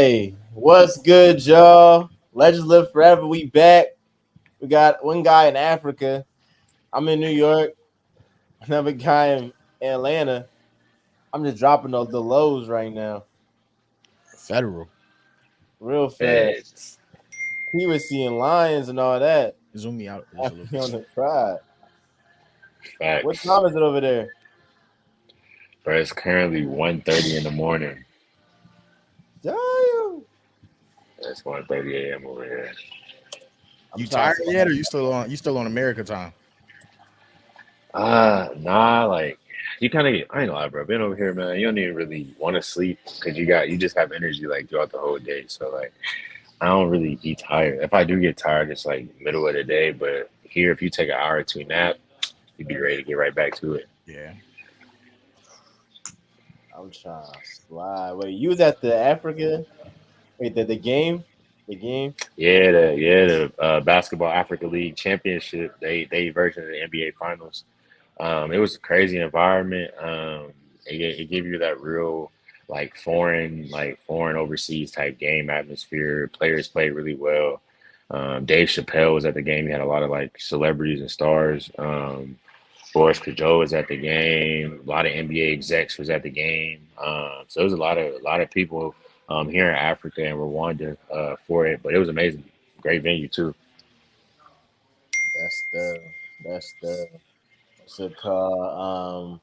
Hey, what's good, y'all? Legends live forever. We back. We got one guy in Africa. I'm in New York. Another guy in Atlanta. I'm just dropping the lows right now, Federal. real fast. Feds. He was seeing lions and all that. Zoom me out just I a little be bit. on the pride. What Facts. time is it over there? But it's currently 1:30 in the morning. Damn. It's 1:30 a.m. over here. I'm You trying to tired yet, slide. or you still on America time? Nah, like you kind of I ain't gonna lie, bro. Being over here, man, you don't even really want to sleep because you just have energy like throughout the whole day. So like I don't really be tired. If I do get tired, it's like middle of the day. But here, if you take an hour or two nap, you'd be ready to get right back to it. Yeah. I'm trying to slide. Wait, you was at the Africa? Wait, the game? The game? Yeah, the basketball Africa League championship. They version of the NBA finals. It was a crazy environment. It gave you that real foreign overseas type game atmosphere. Players played really well. Dave Chappelle was at the game. He had a lot of like celebrities and stars. Boris Kajol was at the game. A lot of NBA execs was at the game. So it was a lot of people here in Africa and Rwanda for it. But it was amazing. Great venue too. That's the what's it called?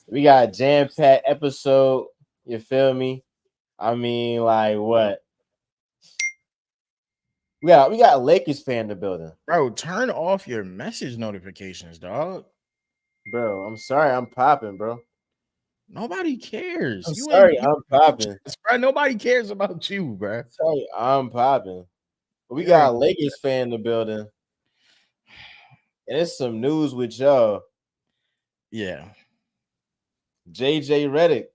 We got a jam-packed episode. You feel me? I mean, like what? We got a Lakers fan in the building. Bro, turn off your message notifications, dog. Bro, I'm sorry, I'm popping, bro. Nobody cares. I'm You in sorry, I'm popping. bro. Nobody cares about you, bro. Sorry, I'm popping. We You got ain't a Lakers fan in the building, and it's some news with y'all. yeah. JJ Reddick.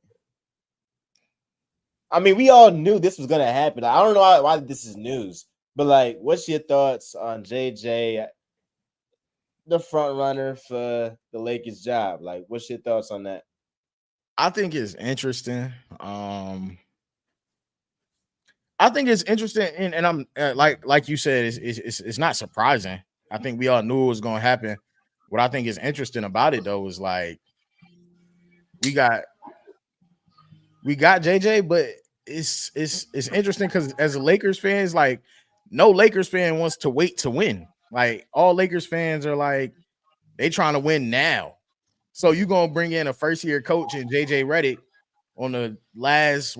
I mean, we all knew this was gonna happen. I don't know why this is news, but like, what's your thoughts on JJ, the front runner for the Lakers job? Like, what's your thoughts on that? I think it's interesting. I think it's interesting, and I'm like you said, it's not surprising. I think we all knew it was going to happen. What I think is interesting about it though is like we got JJ, but it's interesting because as a Lakers fans, like no Lakers fan wants to wait to win. Like all Lakers fans are like they trying to win now. So you gonna bring in a first year coach in JJ Reddick on the last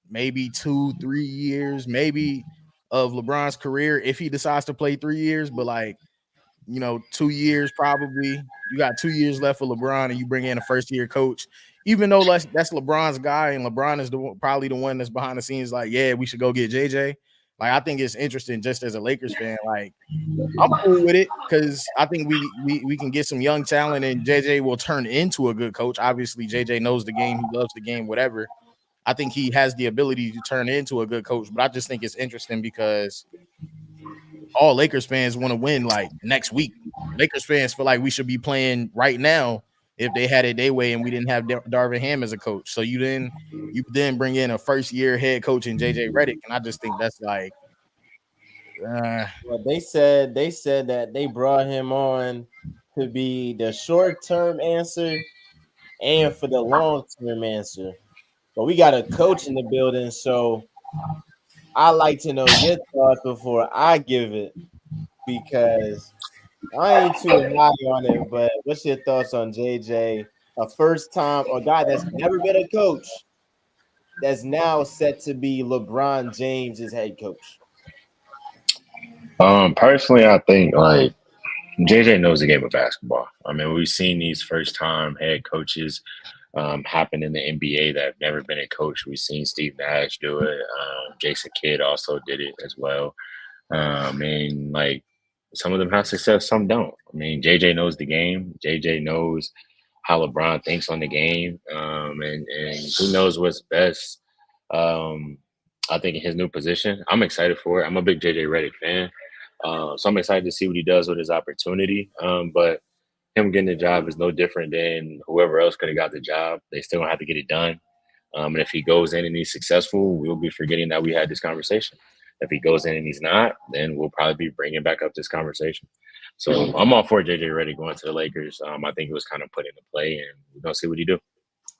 maybe 2-3 years maybe of LeBron's career if he decides to play 3 years, but like 2 years probably. You got 2 years left for LeBron, and you bring in a first year coach. Even though that's LeBron's guy, and LeBron is probably the one that's behind the scenes, like, yeah, we should go get JJ. Like, I think it's interesting just as a Lakers fan. Like, I'm cool with it because I think we can get some young talent, and JJ will turn into a good coach. Obviously, JJ knows the game, he loves the game, whatever. I think he has the ability to turn into a good coach, but I just think it's interesting because all Lakers fans want to win like next week. Lakers fans feel like we should be playing right now if they had it their way and we didn't have Darvin Ham as a coach. So you then bring in a first year head coach in JJ Reddick, and I just think that's like uh, Well, they said that they brought him on to be the short term answer and for the long term answer. But we got a coach in the building, so I like to know your thoughts before I give it because I ain't too high on it. But what's your thoughts on JJ, a first time a guy that's never been a coach that's now set to be LeBron James's head coach? Personally, I think like JJ knows the game of basketball. I mean, we've seen these first time head coaches happen in the NBA that have never been a coach. We've seen Steve Nash do it. Jason Kidd also did it as well. And like some of them have success, some don't. I mean, JJ knows the game. JJ knows how LeBron thinks on the game, and he knows what's best. Um, I think in his new position, I'm excited for it. I'm a big JJ Redick fan, so I'm excited to see what he does with his opportunity. But him getting the job is no different than whoever else could have got the job. They still gonna have to get it done. And if he goes in and he's successful, we'll be forgetting that we had this conversation. If he goes in and he's not, then we'll probably be bringing back up this conversation. So I'm all for JJ Reddick going to the Lakers. I think it was kind of put into play, and we're gonna see what he do.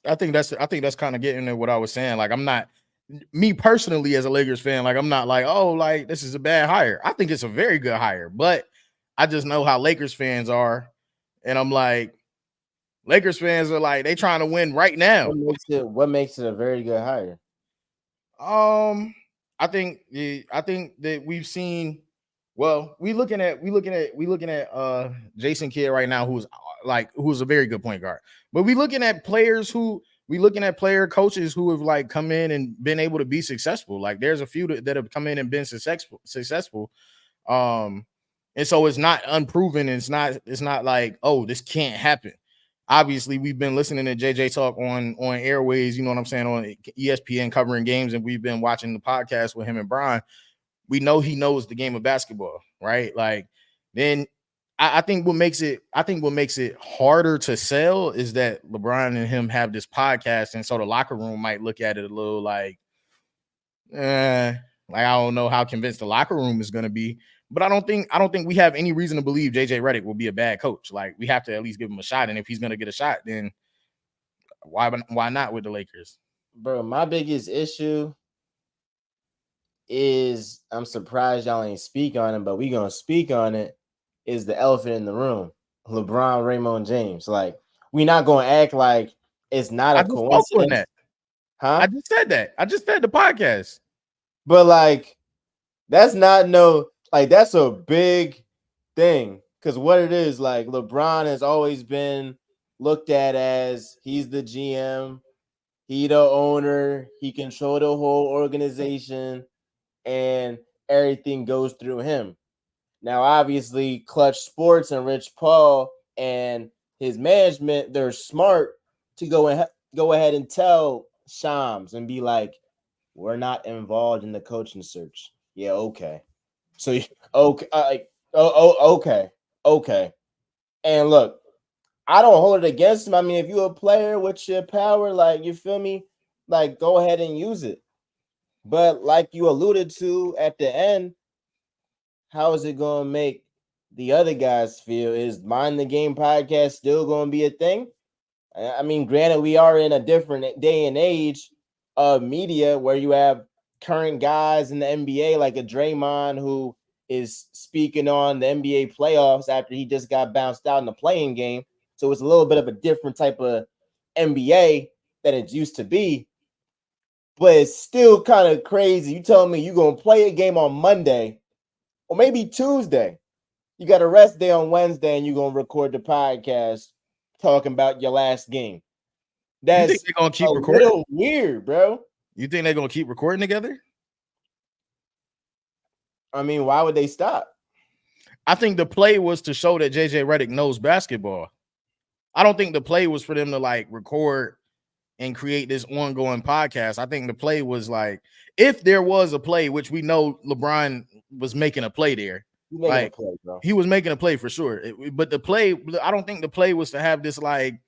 I think that's kind of getting at what I was saying. Like, I'm not me personally as a Lakers fan, like I'm not like, oh, like this is a bad hire. I think it's a very good hire, but I just know how Lakers fans are, and I'm like, Lakers fans are like they trying to win right now. What makes it a very good hire? I think that we've seen. Well, we looking at Jason Kidd right now, who's a very good point guard. But we looking at player coaches who have like come in and been able to be successful. Like there's a few that have come in and been successful. Um, and so it's not unproven. And it's not like, oh, this can't happen. Obviously, we've been listening to JJ talk on airways, you know what I'm saying, on ESPN covering games, and we've been watching the podcast with him and Brian. We know he knows the game of basketball, right? Like, then I think what makes it harder to sell is that LeBron and him have this podcast, and so the locker room might look at it a little like I don't know how convinced the locker room is going to be. But I don't think we have any reason to believe JJ Redick will be a bad coach. Like we have to at least give him a shot, and if he's going to get a shot, then why not with the Lakers? Bro, my biggest issue is I'm surprised y'all ain't speak on it, but we gonna speak on it. Is the elephant in the room, LeBron, Raymond James? Like we not gonna act like it's not I a just spoke on coincidence, that. I huh? just said that. I just said the podcast. But like that's not no like that's a big thing because what it is like LeBron has always been looked at as he's the GM, he the owner, he control the whole organization, and everything goes through him. Now, obviously, Clutch Sports and Rich Paul and his management, they're smart to go ahead and tell Shams and be like, "We're not involved in the coaching search." Yeah, okay. So, okay, okay, okay. And look, I don't hold it against him. I mean, if you're a player with your power, like you feel me, like go ahead and use it. But like you alluded to at the end, how is it going to make the other guys feel? Is Mind the Game podcast still going to be a thing? I mean, granted, we are in a different day and age of media where you have current guys in the NBA like a Draymond who is speaking on the NBA playoffs after he just got bounced out in the playing game. So it's a little bit of a different type of NBA than it used to be. But it's still kind of crazy. You telling me you're going to play a game on Monday or maybe Tuesday. You got a rest day on Wednesday and you're going to record the podcast talking about your last game. You think That's they're gonna a keep recording? little weird, bro. You think they're gonna keep recording together? I mean, why would they stop? I think the play was to show that JJ Redick knows basketball. I don't think the play was for them to like record and create this ongoing podcast. I think the play was like, if there was a play, which we know LeBron was making a play there, You making a like play, bro. he was making a play for sure. But the play, I don't think the play was to have this like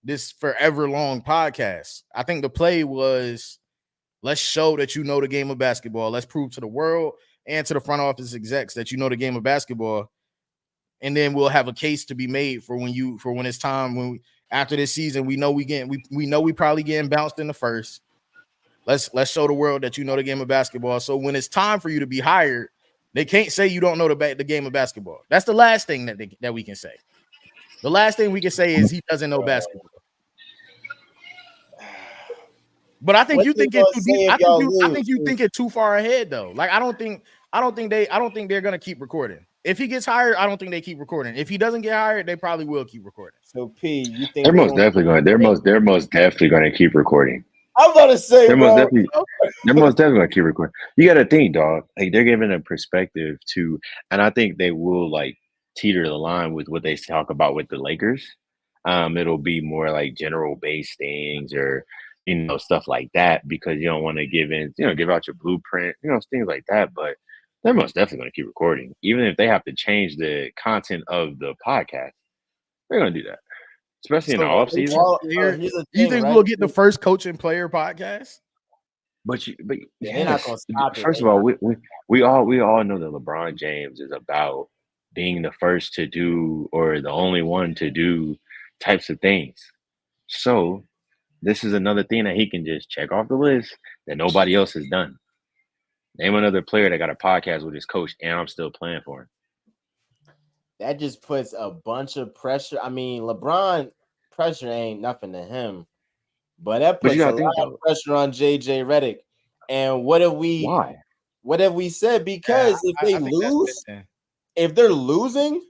this forever long podcast. I think the play was, let's show that you know the game of basketball. Let's prove to the world and to the front office execs that you know the game of basketball. And then we'll have a case to be made for when it's time after this season, we know we know we probably getting bounced in the first. Let's show the world that you know the game of basketball. So when it's time for you to be hired, they can't say you don't know the game of basketball. That's the last thing that we can say. The last thing we can say is he doesn't know basketball. But I think What you they think it gonna too say deep. if y'all I think you lose? think it too far ahead though. Like I don't think they're gonna keep recording. If he gets hired, I don't think they keep recording. If he doesn't get hired, they probably will keep recording. So P, you They're think they most gonna definitely keep going. recording? They're most definitely going to keep recording. I'm gonna say, They're most bro. definitely. They're most definitely going to keep recording. You got to think, dog. Like they're giving a perspective to, and I think they will like teeter the line with what they talk about with the Lakers. It'll be more like general base things or stuff like that because you don't want to give out your blueprint, things like that. But they're most definitely going to keep recording, even if they have to change the content of the podcast. They're going to do that. especially in the So off coach season. and Well, player, here's the you thing, think right? we'll get the first coach and player podcast? But Yeah, they're not gonna yes. stop it. First of all, we all know that LeBron James is about being the first to do or the only one to do types of things. So this is another thing that he can just check off the list that nobody else has done. Name another player that got a podcast with his coach, and I'm still playing for him. That just puts a bunch of pressure. I mean, LeBron pressure ain't nothing to him, but that But you puts a gotta lot think of though, pressure on JJ Reddick. And why? what have we said? Yeah, Because if they I think that's lose, missing. if they're losing,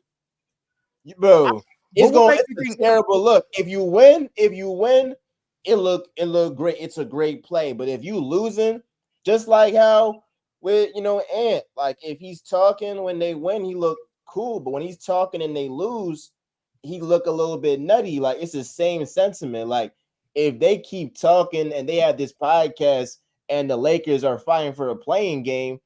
bro, But what makes you it's think? a terrible look. If you win, it look great. It's a great play. But if you losing, just like how with Ant, like if he's talking when they win, he look cool. But when he's talking and they lose, he look a little bit nutty. Like it's the same sentiment. Like if they keep talking and they have this podcast and the Lakers are fighting for a playing game,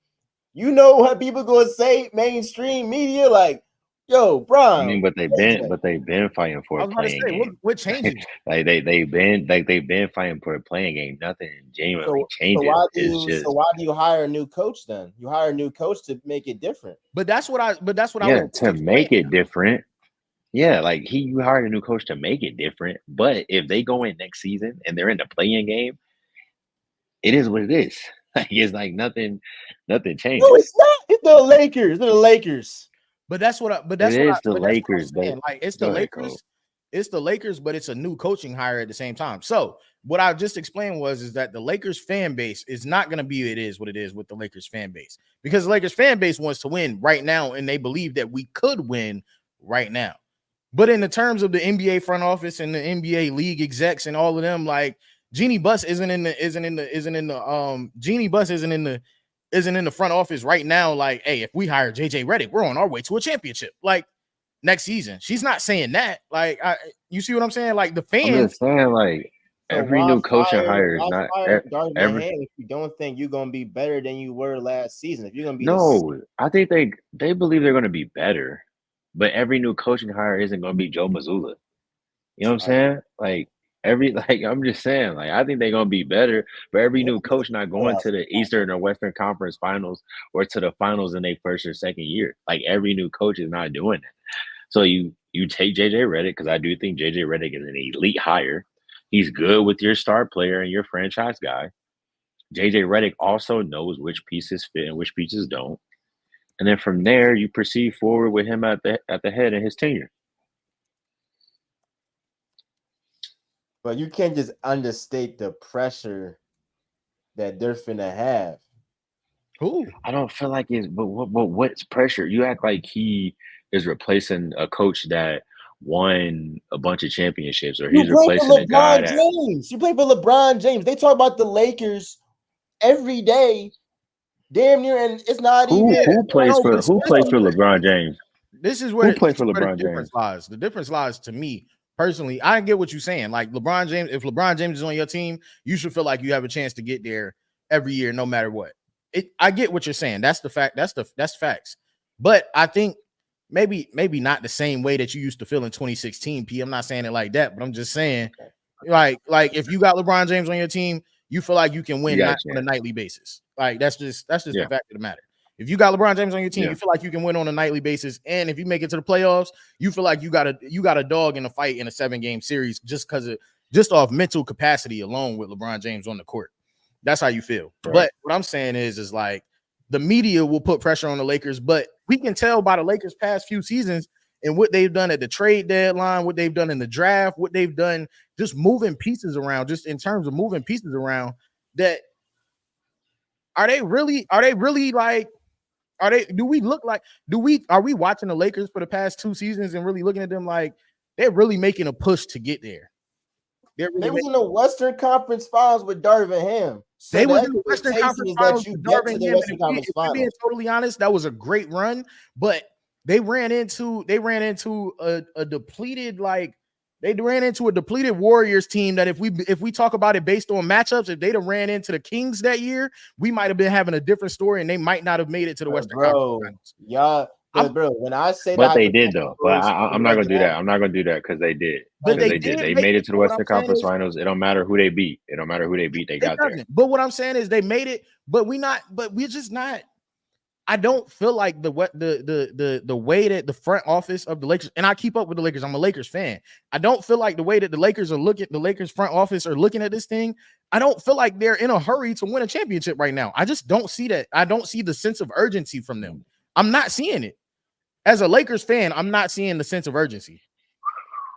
you know what people gonna say? Mainstream media, like, yo, I mean, Brown, but JJ. they've been fighting for I a was about to playing say, game. what changes? Like they've been fighting for a playing game. Nothing genuinely So changes. why do It's you so just why do you hire a new coach then? You hire a new coach to make it different. But that's what I was yeah, just to make explaining. it different. Yeah, like you hired a new coach to make it different. But if they go in next season and they're in the playing game, it is what it is. Like it's like nothing No, changes. it's not. It's the Lakers. They're the Lakers. But that's what I It is the but that's what Lakers, I'm but saying. Like it's the go ahead, Cole. Lakers, but it's a new coaching hire at the same time. So what I just explained is that the Lakers fan base is not going to be what it is with the Lakers fan base, because the Lakers fan base wants to win right now and they believe that we could win right now. But in the terms of the NBA front office and the NBA league execs and all of them, like Jeannie Buss Jeannie Buss isn't in the front office right now. Like, hey, if we hire JJ Reddick, we're on our way to a championship. Like next season, she's not saying that. Like, you see what I'm saying? Like the I'm fans. just saying, like So every new coaching hire is why not fire Darvin every. Ham if you don't think you're gonna be better than you were last season? If you're gonna be No, I think they believe they're going to be better, but every new coaching hire isn't going to be Joe Mazzulla. You know what I'm like, saying? Like every like I'm just saying, like I think they're gonna be better, but every what new is the coach not going playoffs? to the Eastern or Western Conference Finals or to the finals in their first or second year. Like every new coach is not doing that. So you take JJ Redick because I do think JJ Redick is an elite hire. He's good with your star player and your franchise guy. JJ Redick also knows which pieces fit and which pieces don't. And then from there, you proceed forward with him at the head of his tenure. But you can't just understate the pressure that they're finna have. Who? I don't feel like it's but what's pressure? You act like he is replacing a coach that won a bunch of championships, or You he's play for replacing a guy LeBron that James. You play for LeBron James. They talk about the Lakers every day, damn near, and it's not who even. who plays No, for but who plays for LeBron James? Who plays this for is where the LeBron difference James? lies. The difference lies to me personally. I get what you're saying. Like LeBron James, if LeBron James is on your team, you should feel like you have a chance to get there every year, no matter what. I get what you're saying. That's the fact. That's facts. But I think maybe not the same way that you used to feel in 2016. I'm not saying it like that, but I'm just saying, like if you got LeBron James on your team, you feel like you can You win got a not on a chance. nightly basis. Like that's just the Yeah, fact of the matter. If you got LeBron James on your team, yeah, you feel like you can win on a nightly basis, and if you make it to the playoffs, you feel like you got a dog in a fight in a 7-game series just off mental capacity alone with LeBron James on the court. That's how you feel. right. But what I'm saying is like the media will put pressure on the Lakers, but we can tell by the Lakers' past few seasons and what they've done at the trade deadline, what they've done in the draft, what they've done just moving pieces around, just in terms of moving pieces around, that are they really like do we look like are we watching the Lakers for the past 2 seasons and really looking at them like they're really making a push to get there? They're They really was making in the Western Conference Finals with Darvin Ham. So They the was in the Western expectation Conference is that Finals you with get to Darvin the Ham, Western and Conference if we're being Finals. totally honest, that was a great run, but they ran into a depleted Warriors team that if we talk about it based on matchups, if they'd have ran into the Kings that year, we might have been having a different story, and they might not have made it to the Western Conference Bro, Finals. y'all, But bro, when I say But that they did though. But I'm not gonna do that. happen, I'm not gonna do that because they did. But Because they they did. did They make made it it. to the What I'm Western saying Conference is, Finals. It don't matter who they beat. It don't matter who they beat. They it got there. doesn't. But what I'm saying is, they made it. But we're just not. I don't feel like the way that the front office of the Lakers, and I keep up with the Lakers. I'm a Lakers fan. I don't feel like the way that the Lakers front office are looking at this thing. I don't feel like they're in a hurry to win a championship right now. I just don't see that. I don't see the sense of urgency from them. I'm not seeing it. As a Lakers fan, I'm not seeing the sense of urgency.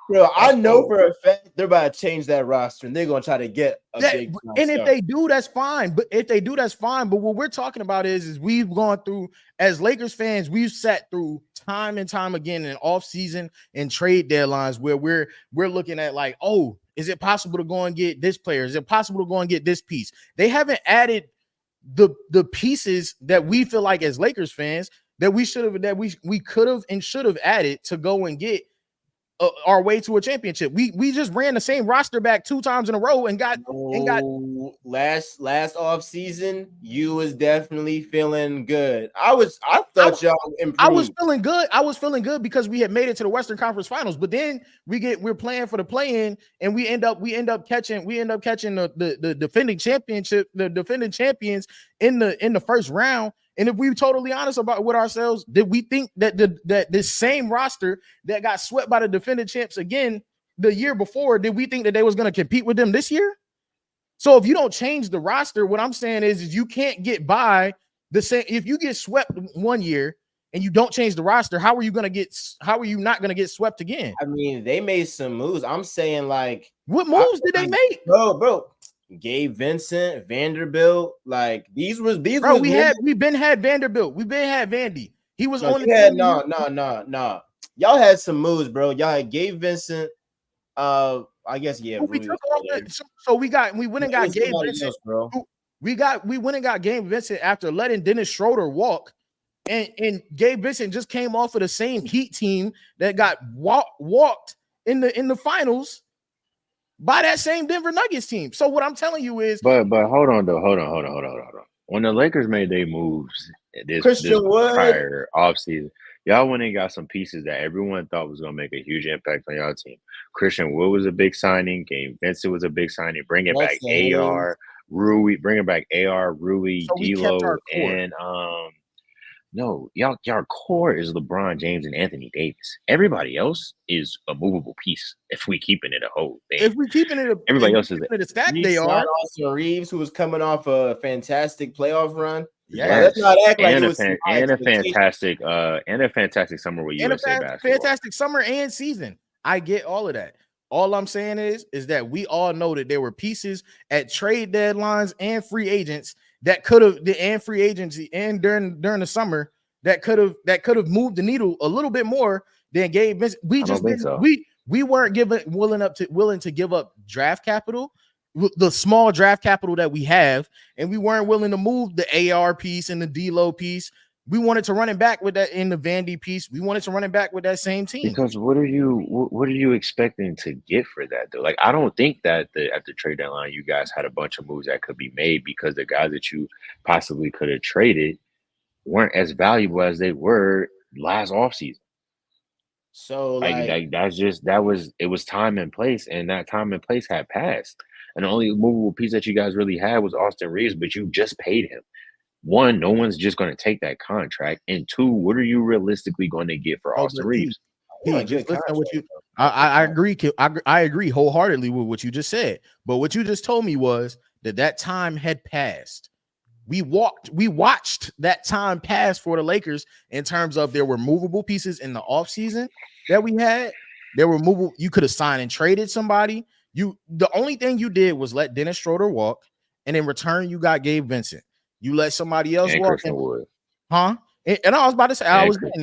bro, I That's know cold. for a fact they're about to change that roster and they're gonna try to get a big time And if star. they do, that's fine. But if they do, that's fine. But what we're talking about is we've gone through, as Lakers fans, we've sat through time and time again in off season and trade deadlines where we're looking at like, oh, is it possible to go and get this player? Is it possible to go and get this piece? They haven't added the pieces that we feel like as Lakers fans that we should have, that we could have and should have added to go and get our way to a championship. We just ran the same roster back 2 times in a row and got last off season, you was definitely feeling good. I thought y'all improved. I was feeling good. I was feeling good because we had made it to the Western Conference Finals. But then we're playing for the play-in, and we end up catching the defending champions in the first round. And if we're totally honest about with ourselves, did we think that that this same roster that got swept by the defending champs again the year before, did we think that they was going to compete with them this year? So if you don't change the roster, what I'm saying is you can't get by the same. If you get swept one year and you don't change the roster, how are you not going to get swept again? I mean, they made some moves. I'm saying, like, what moves did they make? Bro. Gabe Vincent, Vanderbilt, like these was we've been had Vanderbilt. We've been had Vandy. He was on the team. No. Y'all had some moves, bro. Y'all had Gabe Vincent. I guess we went and got Gabe Vincent, else, bro. We went and got Gabe Vincent after letting Dennis Schroeder walk, and Gabe Vincent just came off of the same Heat team that got walked in the finals by that same Denver Nuggets team. So what I'm telling you is, but hold on. When the Lakers made their moves this prior offseason, y'all went and got some pieces that everyone thought was going to make a huge impact on y'all team. Christian Wood was a big signing. Gabe Vincent was a big signing. Bringing back Rui, D'Lo, and no, y'all core is LeBron James and Anthony Davis. Everybody else is a movable piece. If we keeping it a whole thing, everybody else is a stack. They are Austin Reeves, who was coming off a fantastic playoff run. Yeah, let's not act like it was a fantastic summer where USA basketball. Fantastic summer and season. I get all of that. All I'm saying is that we all know that there were pieces at trade deadlines and free agents that could have, and free agency and during the summer that could have moved the needle a little bit more than Gabe Vincent. We weren't willing to give up draft capital, the small draft capital that we have, and we weren't willing to move the AR piece and the D'Lo piece. We wanted to run it back with that in the Vandy piece. We wanted to run it back with that same team. Because what are you expecting to get for that though? Like, I don't think that at the trade deadline you guys had a bunch of moves that could be made because the guys that you possibly could have traded weren't as valuable as they were last offseason. So it was time and place, and that time and place had passed. And the only movable piece that you guys really had was Austin Reeves, but you just paid him. One, no one's just going to take that contract. And two, what are you realistically going to get for Austin Reeves? I agree. I agree wholeheartedly with what you just said. But what you just told me was that time had passed. We watched that time pass for the Lakers in terms of there were movable pieces in the offseason that we had. There were movable. You could have signed and traded somebody. The only thing you did was let Dennis Schroeder walk, and in return, you got Gabe Vincent. You let somebody else walk in, huh? And I was about to say I was getting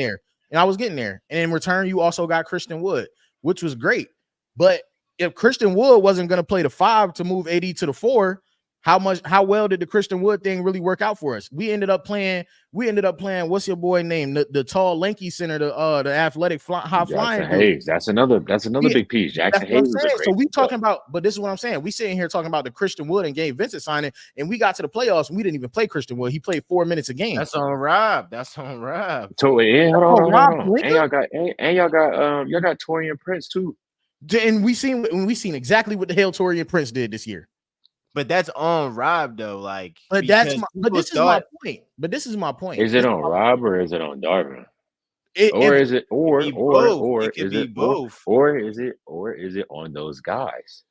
there. And in return, you also got Christian Wood, which was great. But if Christian Wood wasn't going to play the 5 to move AD to the 4, how well did the Christian Wood thing really work out for us? We ended up playing. What's your boy name? The tall, lanky center, the athletic high Jackson flying dude. Hayes. That's another big piece. That's Jackson what I'm Hayes was a saying. So great we pickup. talking about, but this is what I'm saying. We sitting here talking about the Christian Wood and Gabe Vincent signing, and we got to the playoffs and we didn't even play Christian Wood. He played 4 minutes a game. That's on Rob. That's on Rob. So yeah, hold Oh, on, hold Rob on. Palinka? And y'all got Torian Prince too. And we seen exactly what the hell Torian Prince did this year. But that's on Rob though. Like, But this is my point. But this is my point. Is it on Rob or is it on Darvin? Or is it on those guys?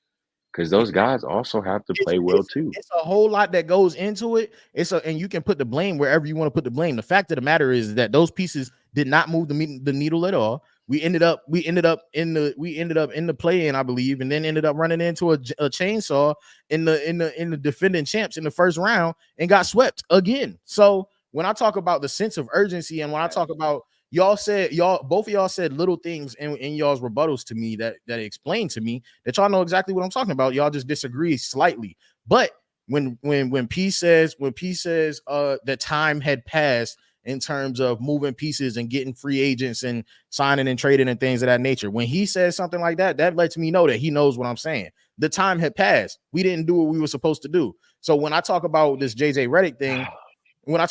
Because those guys also have to play well too. It's a whole lot that goes into it. And you can put the blame wherever you want to put the blame. The fact of the matter is that those pieces did not move the needle at all. We ended up in the play-in, I believe, and then ended up running into a chainsaw in the defending champs in the first round and got swept again. So when I talk about the sense of urgency and when I talk about both of y'all said little things in y'all's rebuttals to me that explained to me that y'all know exactly what I'm talking about. Y'all just disagree slightly. But when P says that time had passed in terms of moving pieces and getting free agents and signing and trading and things of that nature, when he says something like that, that lets me know that he knows what I'm saying. The time had passed. We didn't do what we were supposed to do. So when I talk about this JJ Reddick thing, what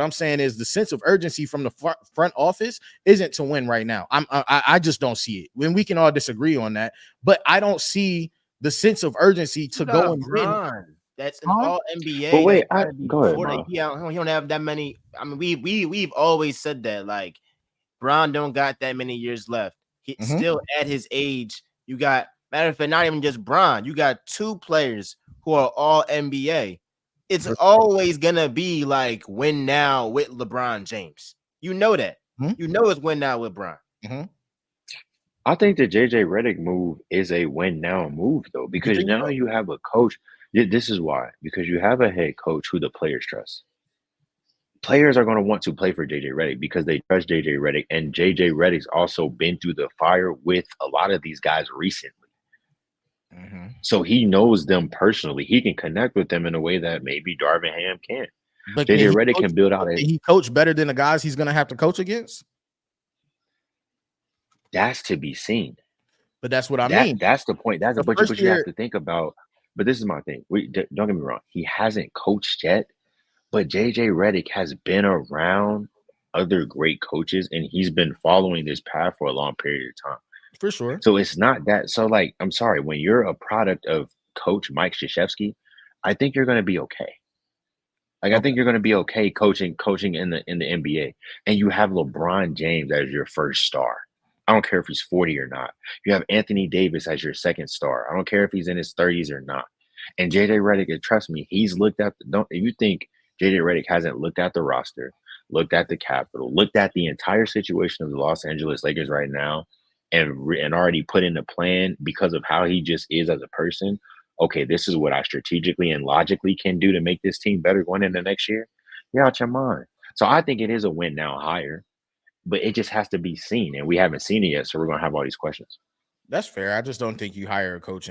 I'm saying is the sense of urgency from the front office isn't to win right now. I just don't see it. When we can all disagree on that, but I don't see the sense of urgency to go and win. That's an all NBA. But wait, go ahead. He don't have that many. I mean, we've always said that. Like, Bron don't got that many years left. He's still at his age. You got, matter of fact, not even just Bron. You got two players who are all NBA. It's always gonna be like win now with LeBron James. You know that. You know it's win now with Bron. I think the JJ Reddick move is a win now move though, because now you have a coach. This is why, because you have a head coach who the players trust. Players are going to want to play for JJ Reddick because they trust JJ Reddick, and JJ Reddick's also been through the fire with a lot of these guys recently. So he knows them personally. He can connect with them in a way that maybe Darvin Ham can't. But JJ Reddick can build out. He coach better than the guys he's going to have to coach against. That's to be seen. But that's what I mean. That's the point. That's but you have to think about. But this is my thing. Don't get me wrong. He hasn't coached yet, but JJ Reddick has been around other great coaches, and he's been following this path for a long period of time. For sure. So it's not that. So, like, I'm sorry, when you're a product of Coach Mike Krzyzewski, I think you're going to be okay. Like, I think you're going to be okay coaching in the NBA, and you have LeBron James as your first star. I don't care if he's 40 or not. You have Anthony Davis as your second star. I don't care if he's in his 30s or not. And JJ Reddick, trust me, he's looked at if you think JJ Reddick hasn't looked at the roster, looked at the capital, looked at the entire situation of the Los Angeles Lakers right now, and already put in a plan because of how he just is as a person. Okay, this is what I strategically and logically can do to make this team better going into next year. You're out your mind. So I think it is a win now hire. But it just has to be seen, and we haven't seen it yet, so we're gonna have all these questions. That's fair. I just don't think you hire a coach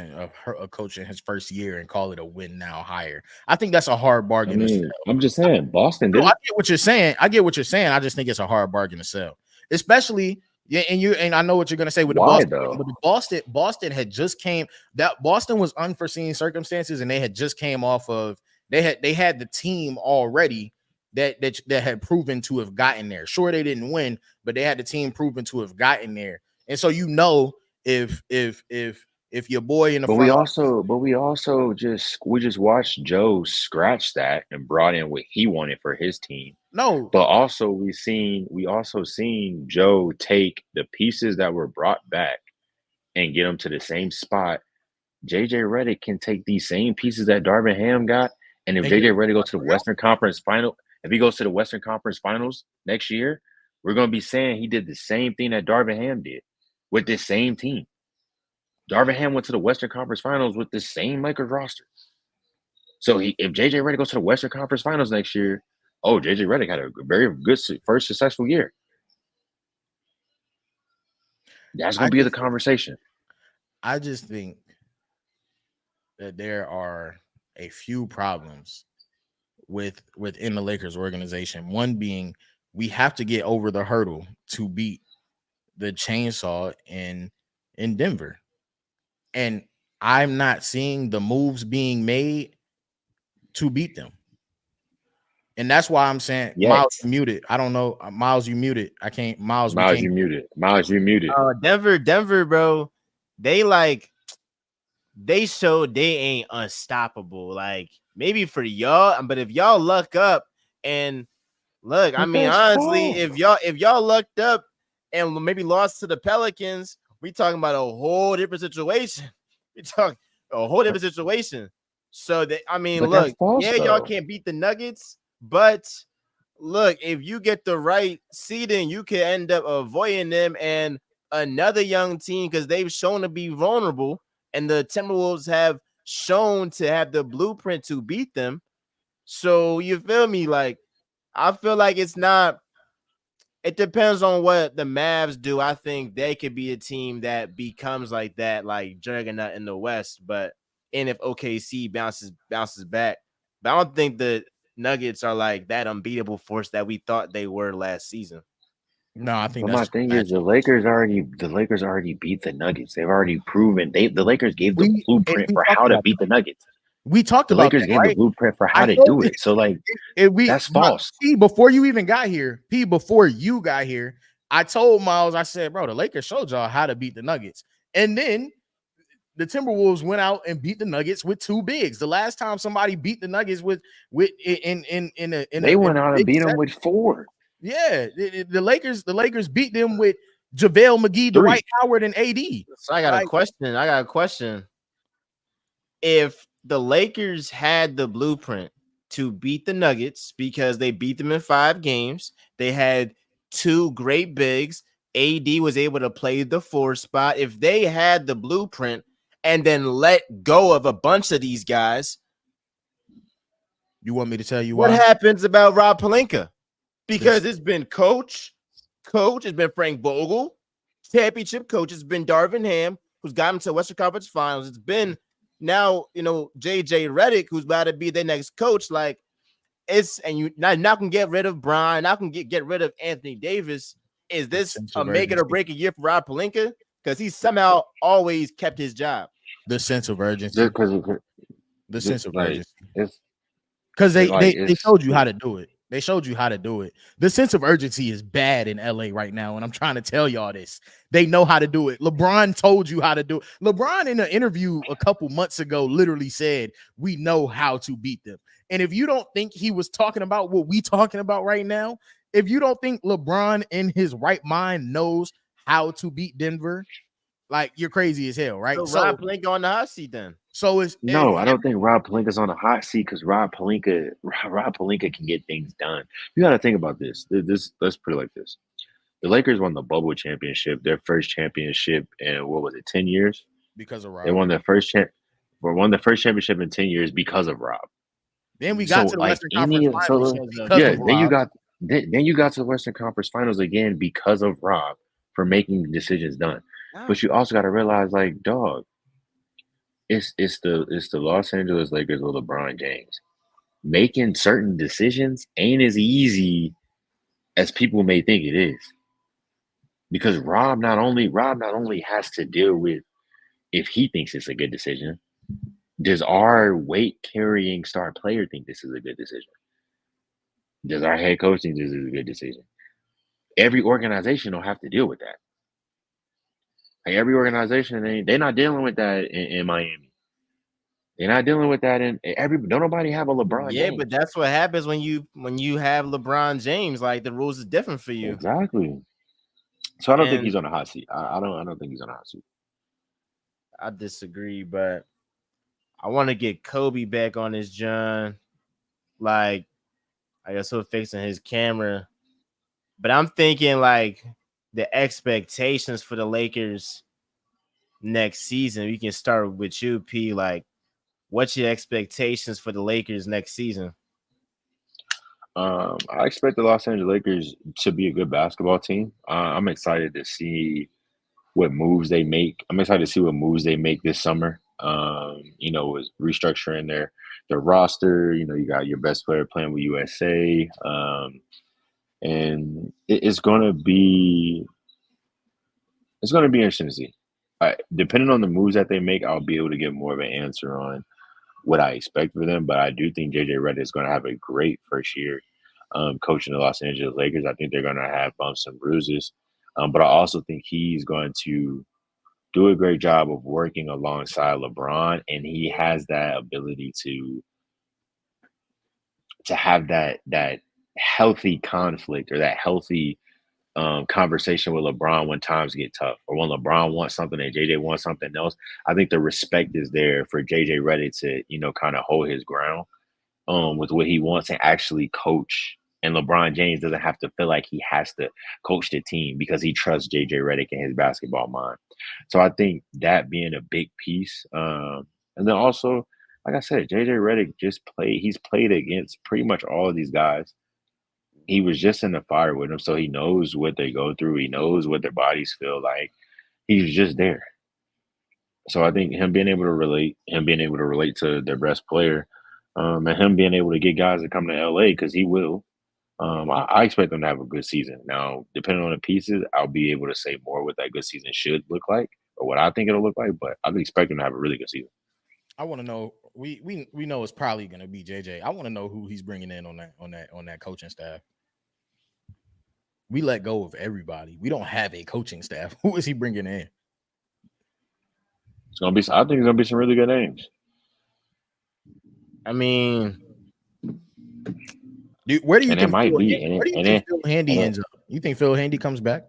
in his first year and call it a win now hire. I think that's a hard bargain to sell. I'm just saying, Boston did. I get what you're saying. I just think it's a hard bargain to sell, especially and I know what you're gonna say with the Boston. Though? But Boston had just came. That Boston was unforeseen circumstances, and they had just came off of they had the team already. That had proven to have gotten there. Sure, they didn't win, but they had the team proven to have gotten there. And so if your boy in the we just watched Joe scratch that and brought in what he wanted for his team. No, but also we also seen Joe take the pieces that were brought back and get them to the same spot. JJ Reddick can take these same pieces that Darvin Ham got, and if JJ Reddick goes to the Western Conference Final. If he goes to the Western Conference Finals next year, we're going to be saying he did the same thing that Darvin Ham did with this same team. Darvin Ham went to the Western Conference Finals with the same Lakers roster. So if JJ Reddick goes to the Western Conference Finals next year, JJ Reddick had a very good first successful year. That's going to be the conversation. I just think that there are a few problems within the Lakers organization. One being we have to get over the hurdle to beat the chainsaw in Denver. And I'm not seeing the moves being made to beat them. And that's why I'm saying Yet, Miles, you muted. I don't know. Miles, you muted. I can't. Miles, we Miles, can't. you muted. Miles, you muted. Denver, bro. They like they showed they ain't unstoppable. Like maybe for y'all, but if y'all luck up and look, I But mean, that's honestly, false. if y'all lucked up and maybe lost to the Pelicans, we talking about a whole different situation. We talk a whole different situation. So that I mean, But that's look, false yeah, y'all though. can't beat the Nuggets, but look, if you get the right seeding, you can end up avoiding them and another young team because they've shown to be vulnerable, and the Timberwolves have shown to have the blueprint to beat them. So you feel me? Like I feel like it's not. It depends on what the Mavs do. I think they could be a team that becomes like that, like juggernaut in the West. But and if OKC bounces back, but I don't think the Nuggets are like that unbeatable force that we thought they were last season. No, I think But that's my just thing is, matchup. The Lakers already beat the Nuggets. They've already proven the Lakers gave the And blueprint we for talked how to about beat the Nuggets. we talked The about Lakers that, gave the right? blueprint for how I to told do you it. So like we that's false. P before you even got here. P before you got here, I told Miles. I said, bro, the Lakers showed y'all how to beat the Nuggets, and then the Timberwolves went out and beat the Nuggets with two bigs. The last time somebody beat the Nuggets with They in went a out and big beat them set, with 4, yeah, the Lakers beat them with JaVale McGee, Dwight 3. Howard, and AD. So I got a Like, question. If the Lakers had the blueprint to beat the Nuggets because they beat them in 5 games, they had two great bigs. AD was able to play the 4 spot. If they had the blueprint and then let go of a bunch of these guys, you want me to tell you what why? happens about Rob Pelinka? This Because it's been coach, it's been Frank Vogel, championship coach, it's been Darvin Ham, who's got him to Western Conference Finals. It's been now, JJ Reddick, who's about to be their next coach. Like it's and you not can get rid of Brian, not can get rid of Anthony Davis. Is the this sense a of make it or urgency. break a year for Rob Pelinka? Because he somehow always kept his job. The sense of urgency. Because The sense of like urgency. it's Because it's they like they they showed you how to do it. They showed you how to do it. The sense of urgency is bad in LA right now, and I'm trying to tell y'all this. They know how to do it. LeBron told you how to do it. LeBron in an interview a couple months ago literally said, "We know how to beat them." And if you don't think he was talking about what we talking about right now, if you don't think LeBron in his right mind knows how to beat Denver, like you're crazy as hell, right? So So Rob Pelinka on the hot seat then. so it's No, I don't think Rob Palinka's on a hot seat because Rob Palinka can get things done. You got to think about this. This let's put it like this: the Lakers won the bubble championship, their first championship in what was it, 10 years? because of They Rob. won their won the first championship in 10 years because of Rob. Then we got So to the like Western Conference any Finals so Because of because yeah, of Rob. Rob. then you got to the Western Conference Finals again because of Rob for making decisions done. Nah. But you also got to realize, like, dog, it's the Los Angeles Lakers with LeBron James. Making certain decisions ain't as easy as people may think it is. Because Rob not only has to deal with if he thinks it's a good decision, does our weight carrying star player think this is a good decision? Does our head coach think this is a good decision? Every organization don't have to deal with that. Like every organization, they're not dealing with that in Miami. They're not dealing with that in every. Don't nobody have a LeBron Yeah, but James. that's what happens when you have LeBron James. Like the rules is different for you. Exactly. So I don't think And he's on a hot seat. I don't think he's on a hot seat. I disagree, but I want to get Kobe back on his John. Like I guess he'll fixing his camera. But I'm thinking like the expectations for the Lakers next season. We can start with you, P. Like, what's your expectations for the Lakers next season? I expect the Los Angeles Lakers to be a good basketball team. I'm excited to see what moves they make. I'm excited to see what moves they make this summer. Was restructuring their roster. You got your best player playing with USA, and it's gonna be interesting to see. Depending on the moves that they make, I'll be able to get more of an answer on what I expect for them. But I do think JJ Redick is going to have a great first year coaching the Los Angeles Lakers. I think they're going to have bumps and bruises, but I also think he's going to do a great job of working alongside LeBron, and he has that ability to have that healthy conflict or that healthy conversation with LeBron when times get tough, or when LeBron wants something and JJ wants something else. I think the respect is there for JJ Redick to kind of hold his ground with what he wants and actually coach. And LeBron James doesn't have to feel like he has to coach the team because he trusts JJ Redick and his basketball mind. So I think that being a big piece. And then also, like I said, JJ Redick he's played against pretty much all of these guys. He was just in the fire with them, so he knows what they go through. He knows what their bodies feel like. He's just there. So I think him being able to relate to their best player, and him being able to get guys to come to LA because he will. I expect them to have a good season. Now, depending on the pieces, I'll be able to say more what that good season should look like or what I think it'll look like. But I expect them to have a really good season. I want to know. We know it's probably going to be JJ. I want to know who he's bringing in on that coaching staff. We let go of everybody. We don't have a coaching staff. Who is he bringing in? I think it's gonna be some really good names. I mean, where do you think Phil Handy ends up? You think Phil Handy comes back?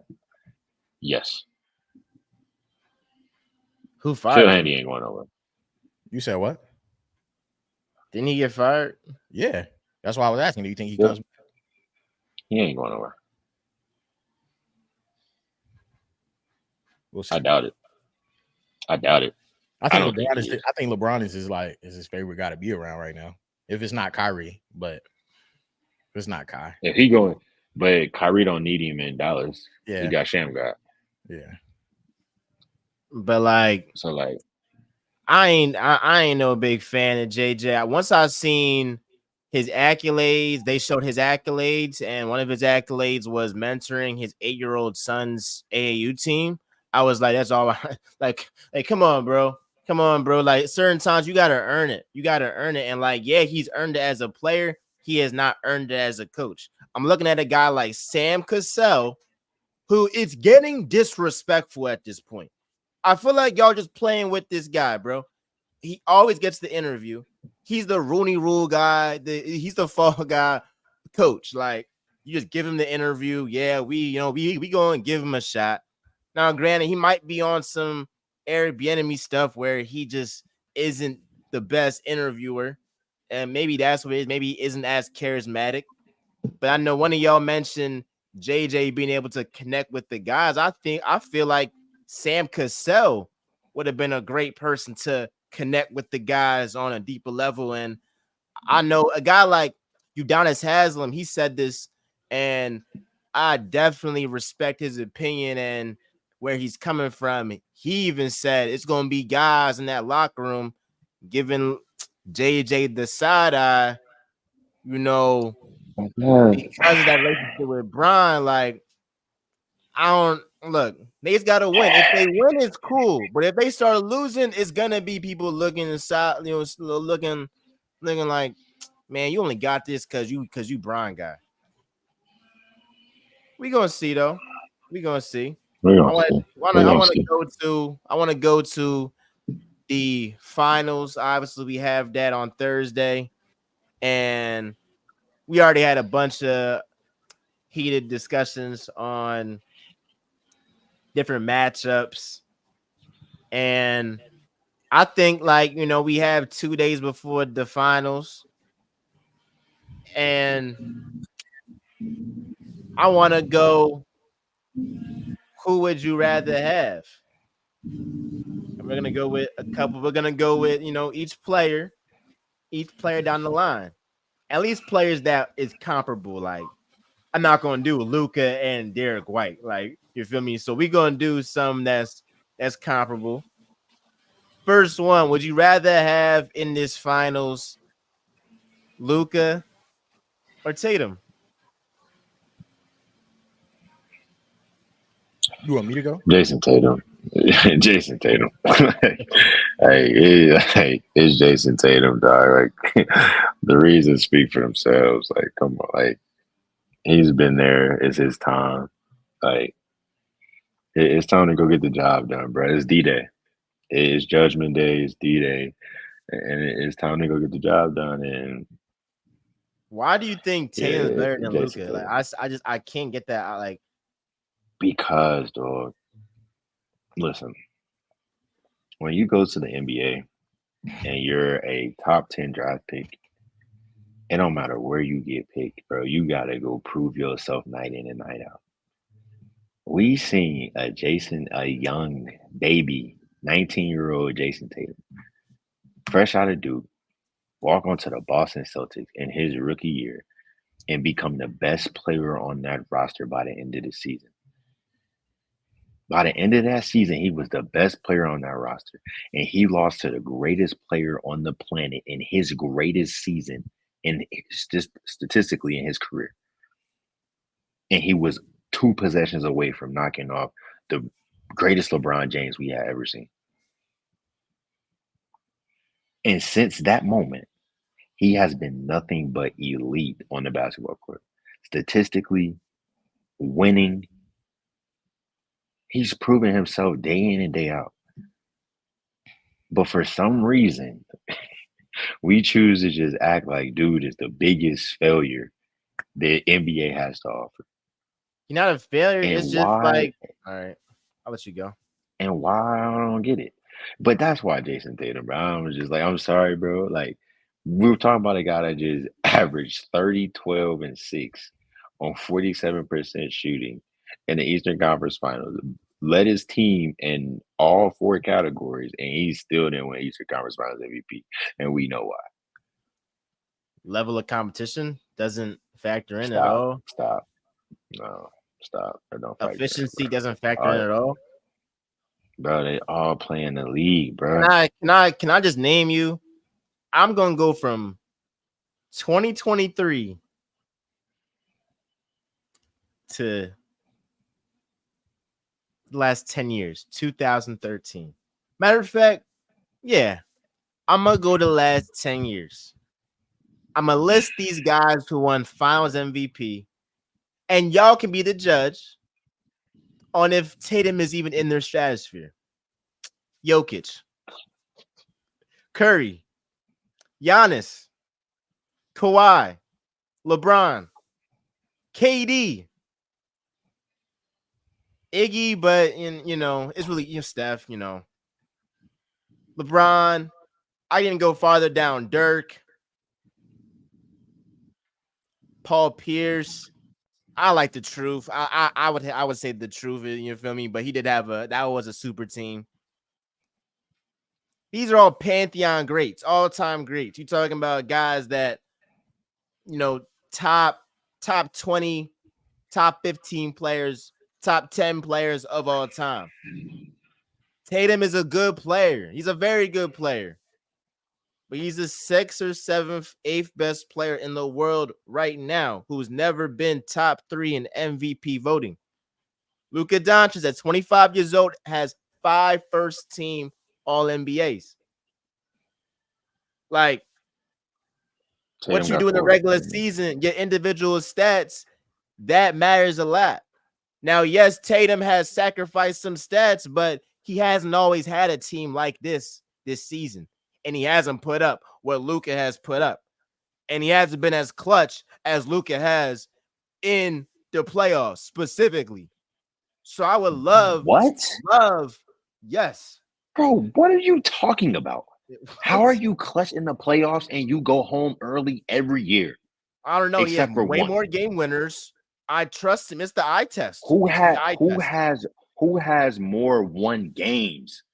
Yes. Who fired Phil him? Handy ain't going nowhere. You said what? Didn't he get fired? Yeah, that's why I was asking. Do you think he comes back? He ain't going nowhere. We'll see. I doubt it. I think LeBron is his favorite guy to be around right now. If it's not Kyrie, but it's not Kai. If he going, but Kyrie don't need him in Dallas. Yeah, he got Sham God. Yeah, but I ain't no big fan of JJ. Once I seen his accolades, they showed his accolades, and one of his accolades was mentoring his 8-year-old son's AAU team. I was like, that's all. Like, come on, bro. Like, certain times you gotta earn it. And he's earned it as a player. He has not earned it as a coach. I'm looking at a guy like Sam Cassell, who is getting disrespectful at this point. I feel like y'all just playing with this guy, bro. He always gets the interview. He's the Rooney Rule guy. He's the fall guy coach. Like, you just give him the interview. Yeah, we go and give him a shot. Now, granted, he might be on some Airbnb stuff where he just isn't the best interviewer. And maybe that's what it is. Maybe he isn't as charismatic. But I know one of y'all mentioned JJ being able to connect with the guys. I feel like Sam Cassell would have been a great person to connect with the guys on a deeper level. And I know a guy like Udonis Haslem, he said this, and I definitely respect his opinion and where he's coming from. He even said it's going to be guys in that locker room giving JJ the side eye, because of that relationship with Brian. Like, they got to win. If they win, it's cool. But if they start losing, it's gonna be people looking inside, looking like, man, you only got this because you Brian guy. We gonna see though. We gonna see. I want to go to the finals. Obviously, we have that on Thursday, and we already had a bunch of heated discussions on different matchups. And I think, we have 2 days before the finals, and I want to go. Who would you rather have? And we're gonna go with a couple. We're gonna go with each player down the line. At least players that is comparable. Like, I'm not gonna do Luka and Derek White. Like, you feel me? So we're gonna do some that's comparable. First one, would you rather have in this finals Luka or Tatum? You want me to go? Jason Tatum. Jason Tatum. It's Jason Tatum, dog. Like the reasons speak for themselves. Like, come on, like he's been there. It's his time. Like it's time to go get the job done, bro. It's D-Day. It's Judgment Day. It's D-Day, and it's time to go get the job done. And Why do you think Tatum's yeah, better than Jason Luka? Like Tatum. I can't get that. Like Because, dog, listen, when you go to the NBA and you're a top 10 draft pick, it don't matter where you get picked, bro. You gotta go prove yourself night in and night out. We seen a young baby, 19-year-old Jason Tatum, fresh out of Duke, walk onto the Boston Celtics in his rookie year and become the best player on that roster by the end of the season. By the end of that season, he was the best player on that roster, and he lost to the greatest player on the planet in his greatest season, statistically in his career. And he was 2 possessions away from knocking off the greatest LeBron James we had ever seen. And since that moment, he has been nothing but elite on the basketball court. Statistically, winning, he's proven himself day in and day out. But for some reason, we choose to just act like dude is the biggest failure the NBA has to offer. you're not a failure. It's And just why like, all right, I'll let you go. and why I don't get it. But that's why Jason Tatum, bro. I was just like, I'm sorry, bro. Like, we were talking about a guy that just averaged 30, 12, and 6 on 47% shooting in the Eastern Conference Finals. Led his team in all 4 categories, and he still didn't win Eastern Conference Finals MVP. And we know why. Level of competition doesn't factor in at Stop. all. Stop. No. Stop. Or don't factor in, Efficiency bro. doesn't factor All in right. at all. Bro, they all play in the league, Can bro. I just name you? I'm gonna go from 2023 to the last 10 years, 2013. Matter of fact, yeah, I'm gonna go to the last 10 years. I'm gonna list these guys who won Finals MVP, and y'all can be the judge on if Tatum is even in their stratosphere. Jokic, Curry, Giannis, Kawhi, LeBron, KD, Iggy, but it's really Steph, LeBron. I didn't go farther down. Dirk, Paul Pierce. I like the truth. I would say the truth. You feel me? But he did have that was a super team. These are all pantheon greats, all time greats. You're talking about guys that top 20, top 15 players, top 10 players of all time. Tatum is a good player. He's a very good player. But he's the 6th or 7th, 8th best player in the world right now who's never been top 3 in MVP voting. Luka Doncic at 25 years old has 5 first-team All-NBAs. Like, what Tatum you got do in the 4. regular season, your individual stats, that matters a lot. Now, yes, Tatum has sacrificed some stats, but he hasn't always had a team like this season. And he hasn't put up what Luka has put up. And he hasn't been as clutch as Luka has in the playoffs specifically. So I would love, What? yes. Bro, what are you talking about? How are you clutch in the playoffs and you go home early every year? I don't know. He has Except for way one. more game winners. I trust him. It's the eye test. Who has more won games?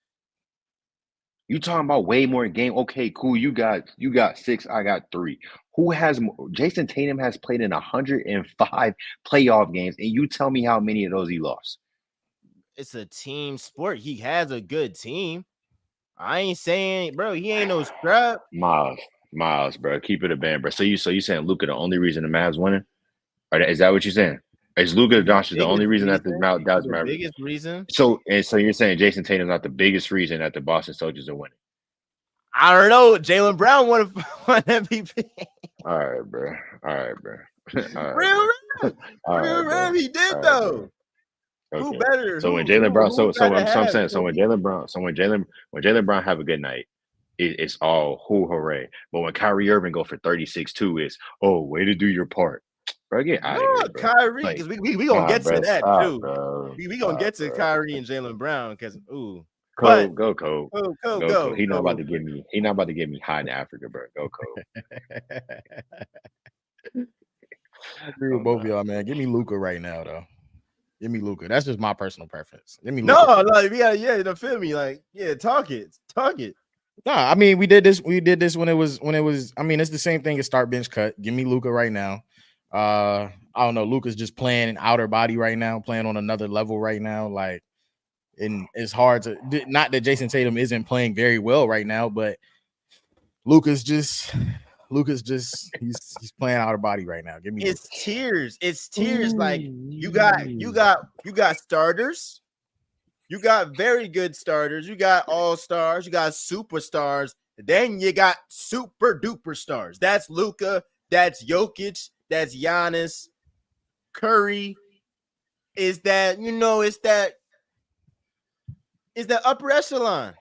You talking about way more game? Okay, cool. You got 6. I got 3. Who has more? Jason Tatum has played in 105 playoff games, and you tell me how many of those he lost. It's a team sport. He has a good team. I ain't saying, bro, he ain't no scrub. Miles, bro. Keep it a band, bro. So you saying Luka the only reason the Mavs winning? Is that what you're saying? Is Luka The Doncic the only biggest reason that the reason, Dallas the Mavericks? biggest reason. So you're saying Jason Tatum's not the biggest reason that the Boston Celtics are winning? I don't know. Jalen Brown won MVP. All right, bro. All right, bro. All right, Real, bro. All real, right, bro. he did All right, though. bro. Who Okay. better? So when Jalen Brown, Who better I'm have? saying, so when Jalen Brown have a good night, it's all hooray. But when Kyrie Irving go for 36-2, it's way to do your part. Bro, get out No, of here, bro. Kyrie, Like, because we gonna nah, get to bro, that stop, too. bro. We gonna Stop, get to bro. Kyrie and Jalen Brown because Cole, but go Cole. go. He not about to get me. He not about to get me high in Africa, bro. Go Cole. I agree with both of y'all, man. Give me Luka right now, though. Give me Luka. That's just my personal preference. Give me Luka. No, like yeah, you don't feel me? Like, yeah, talk it. No, I mean we did this when it was I mean, it's the same thing as start bench cut. Give me Luka right now. I don't know. Luka's just playing an outer body right now, playing on another level right now. Like, and it's hard to not that Jason Tatum isn't playing very well right now, but Luka's just he's playing outer body right now. Give me It's Luka. tears. It's tears. Like you got starters. You got very good starters. You got all stars. You got superstars. Then you got super duper stars. That's Luka. That's Jokic. That's Giannis. Curry. Is that is that upper echelon?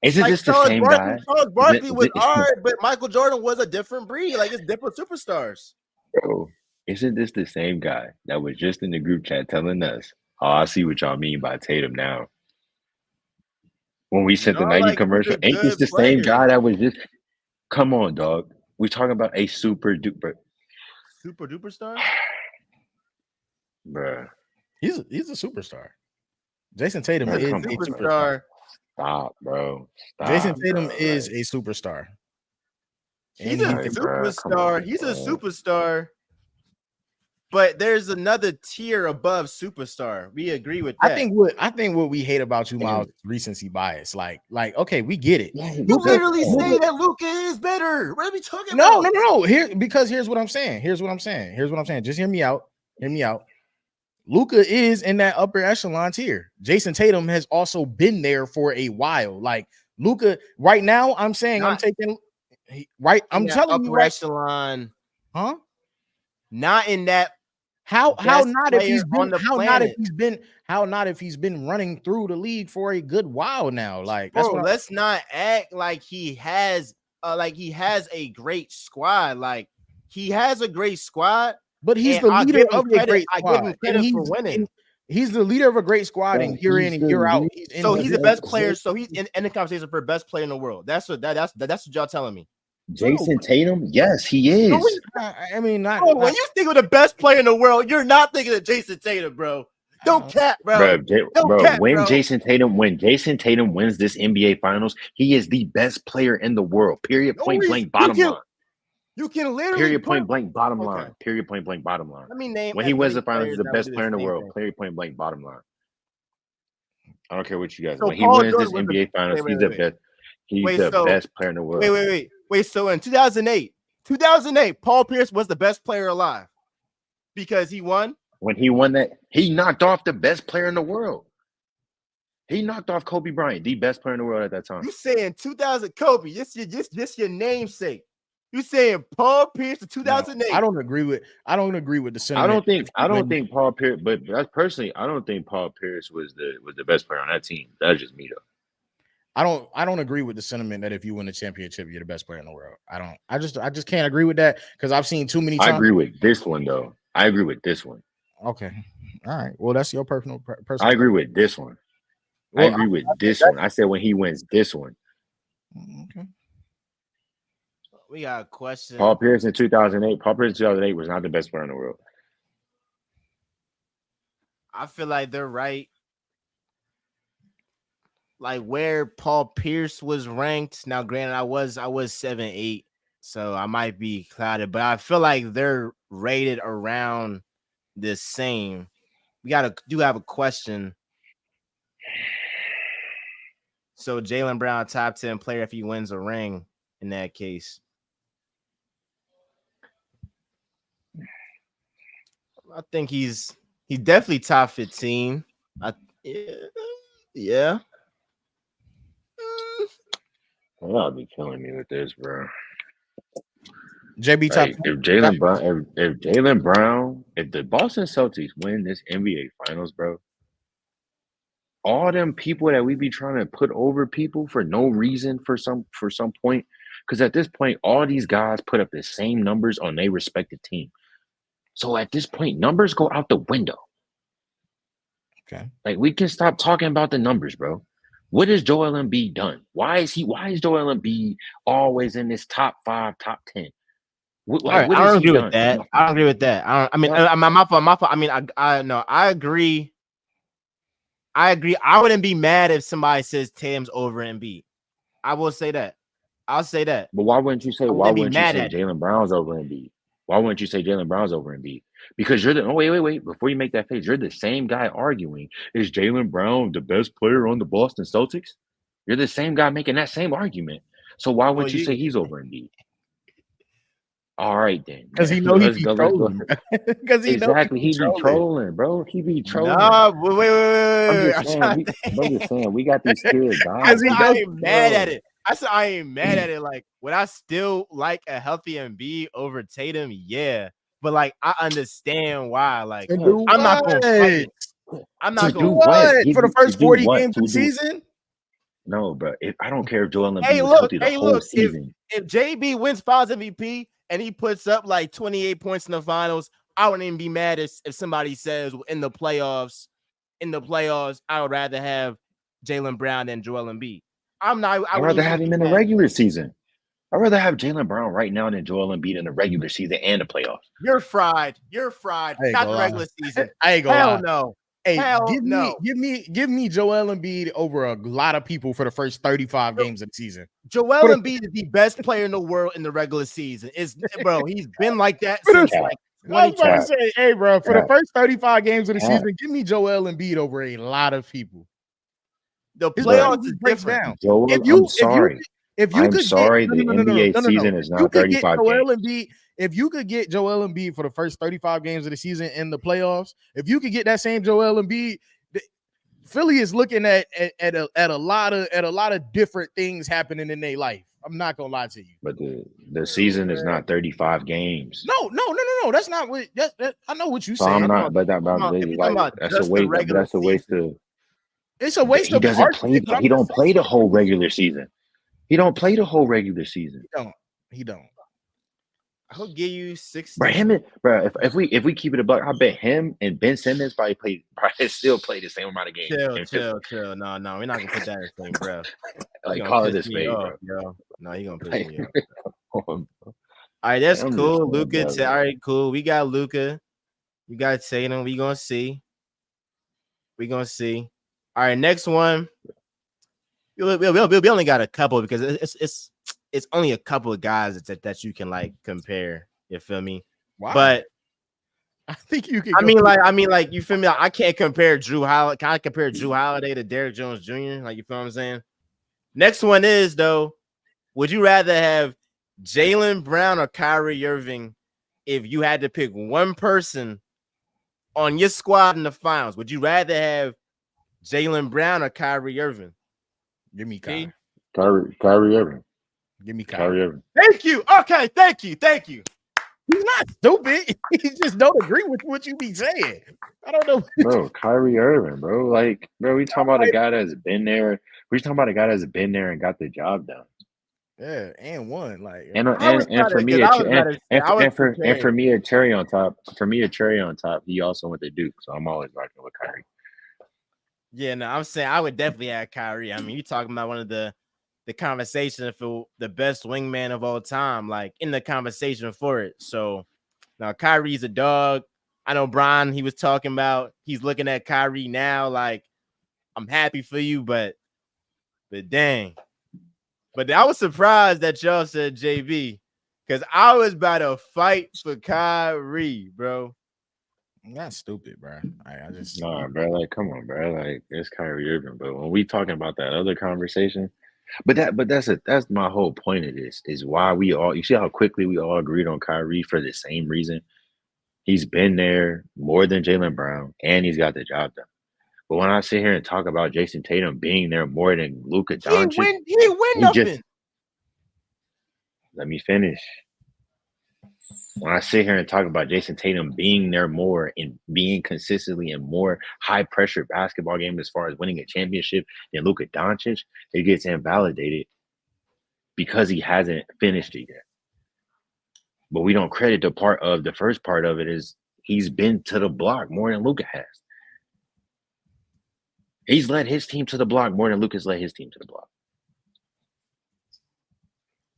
Isn't Like this the same guy? Charles Barkley was hard, but Michael Jordan was a different breed. Like it's different superstars. Bro, isn't this the same guy that was just in the group chat telling us, "Oh, I see what y'all mean by Tatum now." When we sent the No, Nike like he's commercial, a ain't this good the same player. guy that was just? Come on, dog. We talking about a super duper, Super duper star? bro. He's a superstar. Jason Tatum Bro, is come a on, superstar. Superstar. Stop, bro. Stop, Jason Tatum bro. is Like, a superstar. He's And a he all right, can bro. Come on, superstar. He's a bro. superstar. But there's another tier above superstar. We agree with I that. think what we hate about you, Miles, is recency bias. Like, okay, we get it. Yeah, You literally say that Luka is better. What are we talking about? No. Here's what I'm saying. Just hear me out. Luka is in that upper echelon tier. Jason Tatum has also been there for a while. Like Luka, right now, I'm saying I'm telling you right. Echelon. Huh? Not in that. How not if he's on been the how not if he's been running through the league for a good while now? Like that's bro, what let's not act like he has a great squad. Like he has a great squad, but he's and the leader of a great I give him squad. credit for winning. He's the leader of a great squad, and year in and year out, So he's the best player. So he's in the conversation for best player in the world. That's what y'all telling me. Jason Tatum, yes, he is. I mean, not when you think of the best player in the world, you're not thinking of Jason Tatum, bro. Don't cap, bro. When Jason Tatum wins this NBA Finals, he is the best player in the world. Period. Point blank. Bottom line. You can literally period. Point blank. Bottom line. Period. Point blank. Bottom line. Let me name when he wins the Finals, he's the best player in the world. Period. Point blank. Bottom line. I don't care what you guys. So when he wins this NBA Finals, he's the best. He's the best player in the world. Wait. So in 2008, Paul Pierce was the best player alive because he won. When he won that, he knocked off the best player in the world. He knocked off Kobe Bryant, the best player in the world at that time. You saying 2000 Kobe? This your namesake. You saying Paul Pierce in 2008? No, I don't agree with the sentiment. I don't think Paul Pierce, but that's personally, I don't think Paul Pierce was the best player on that team. That's just me though. I don't agree with the sentiment that if you win the championship, you're the best player in the world. I just can't agree with that because I've seen too many times. I agree with this one though. I agree with this one. Okay. All right. Well, that's your personal. I agree with this one. Well, I agree with this one. I said when he wins this one. Okay. We got a question. Paul Pierce in 2008. Paul Pierce in 2008 was not the best player in the world. I feel like they're right. Like where Paul Pierce was ranked. Now, granted, I was 7-8, so I might be clouded, but I feel like they're rated around the same. We do have a question. So Jaylen Brown, top 10 player if he wins a ring in that case. I think he's definitely top 15. Yeah. Y'all be killing me with this, bro. JB top. Like if Jaylen Brown, if Jaylen Brown, if the Boston Celtics win this NBA Finals, bro, all them people that we be trying to put over people for no reason for some point, because at this point, all these guys put up the same numbers on their respective team. So at this point, numbers go out the window. Okay. Like we can stop talking about the numbers, bro. What has Joel Embiid done? Why is Joel Embiid always in this top 5, top 10? What, like, All right, what I has don't he agree with done? that. I don't agree with that. I mean, my fault. I mean, I no, I agree. I agree. I wouldn't be mad if somebody says Tatum's over Embiid. I will say that. I'll say that. But why wouldn't you say I wouldn't be mad at it. Jaylen Brown's over Embiid? Why wouldn't you say Jaylen Brown's over Embiid? Because you're the wait. Before you make that face, you're the same guy arguing. Is Jaylen Brown the best player on the Boston Celtics? You're the same guy making that same argument. So why Well, wouldn't you say he's over Embiid? All right then. Because he know he be trolling. Because he exactly, he be trolling, bro. He be trolling. Nah, wait. I'm just saying, we got these kids. I ain't mad at it. I said I ain't mad at it. Like, would I still like a healthy Embiid over Tatum? Yeah, but like I understand why. Like, I'm not gonna fight it. I'm not gonna what for the first 40 games of the season. No, bro. I don't care if Joel Embiid was healthy the whole season. If JB wins Finals MVP and he puts up like 28 points in the finals, I wouldn't even be mad if somebody says in the playoffs, I would rather have Jaylen Brown than Joel Embiid. I'd rather have him in the regular season. I'd rather have Jaylen Brown right now than Joel Embiid in the regular season and the playoffs. You're fried. Not the regular season. I ain't gonna lie. No. Hey, give me Joel Embiid over a lot of people for the first 35 games of the season. Joel Embiid is the best player in the world in the regular season. He's been like that since like 2020. I was about to say, hey, bro, for the first 35 games of the season, give me Joel Embiid over a lot of people. The playoffs is different. Joel, I'm sorry. If you could sorry, the NBA season is not 35 games. If you could get Joel Embiid for the first 35 games of the season in the playoffs, if you could get that same Joel Embiid, Philly is looking at a lot of different things happening in their life. I'm not gonna lie to you. But the season is not 35 games. No. That's not what. I know what you so saying. I'm not, but that's a waste. That's a waste of. It's a waste he of. Doesn't play. He don't play the whole regular season. He don't play the whole regular season. He don't. I'll give you 60. Bro, if we keep it a buck, I bet him and Ben Simmons probably still play the same amount of games. Chill. No, we're not gonna put that in the same breath. Like call it a spade, bro. No, you're gonna piss me off. All right, that's cool. Luka. All right, cool. We got Luka. We got Tatum. We gonna see. All right, next one. We only got a couple because it's only a couple of guys that you can like compare. You feel me? Wow. But I think you can. I mean, like you feel me? I can't compare Drew Holiday. Can I compare Drew Holiday to Derrick Jones Jr.? Like you feel what I'm saying? Next one is though. Would you rather have Jaylen Brown or Kyrie Irving if you had to pick one person on your squad in the finals? Would you rather have Jaylen Brown or Kyrie Irving? Give me Kyrie. Kyrie Irving. Give me Kyrie Irving. Thank you. Okay, thank you. He's not stupid. He just don't agree with what you be saying. I don't know. Bro, Kyrie Irving, bro. Like, bro, we talking about a guy that's been there. We're talking about a guy that's been there and got the job done. Yeah, and won. Like, and for me, a cherry on top. For me, a cherry on top. He also went to Duke, so I'm always rocking with Kyrie. Yeah, no, I'm saying I would definitely add Kyrie. I mean, you're talking about one of the conversation for the best wingman of all time, like in the conversation for it. So now Kyrie's a dog. I know Brian, he was talking about he's looking at Kyrie now, like I'm happy for you, but dang. But I was surprised that y'all said JB because I was about to fight for Kyrie, bro. That's stupid, bro. I just Nah, bro. Like, come on, bro. Like, it's Kyrie Irving. But when we talking about that other conversation, that's my whole point of this is why we all. You see how quickly we all agreed on Kyrie for the same reason. He's been there more than Jaylen Brown, and he's got the job done. But when I sit here and talk about Jason Tatum being there more than Luka He ain't Doncic, win. He ain't win we just nothing. let me finish. When I sit here and talk about Jason Tatum being there more and being consistently in more high pressure basketball games as far as winning a championship than Luka Doncic, it gets invalidated because he hasn't finished it yet. But we don't credit the first part of it is he's been to the block more than Luka has. He's led his team to the block more than Luka's led his team to the block.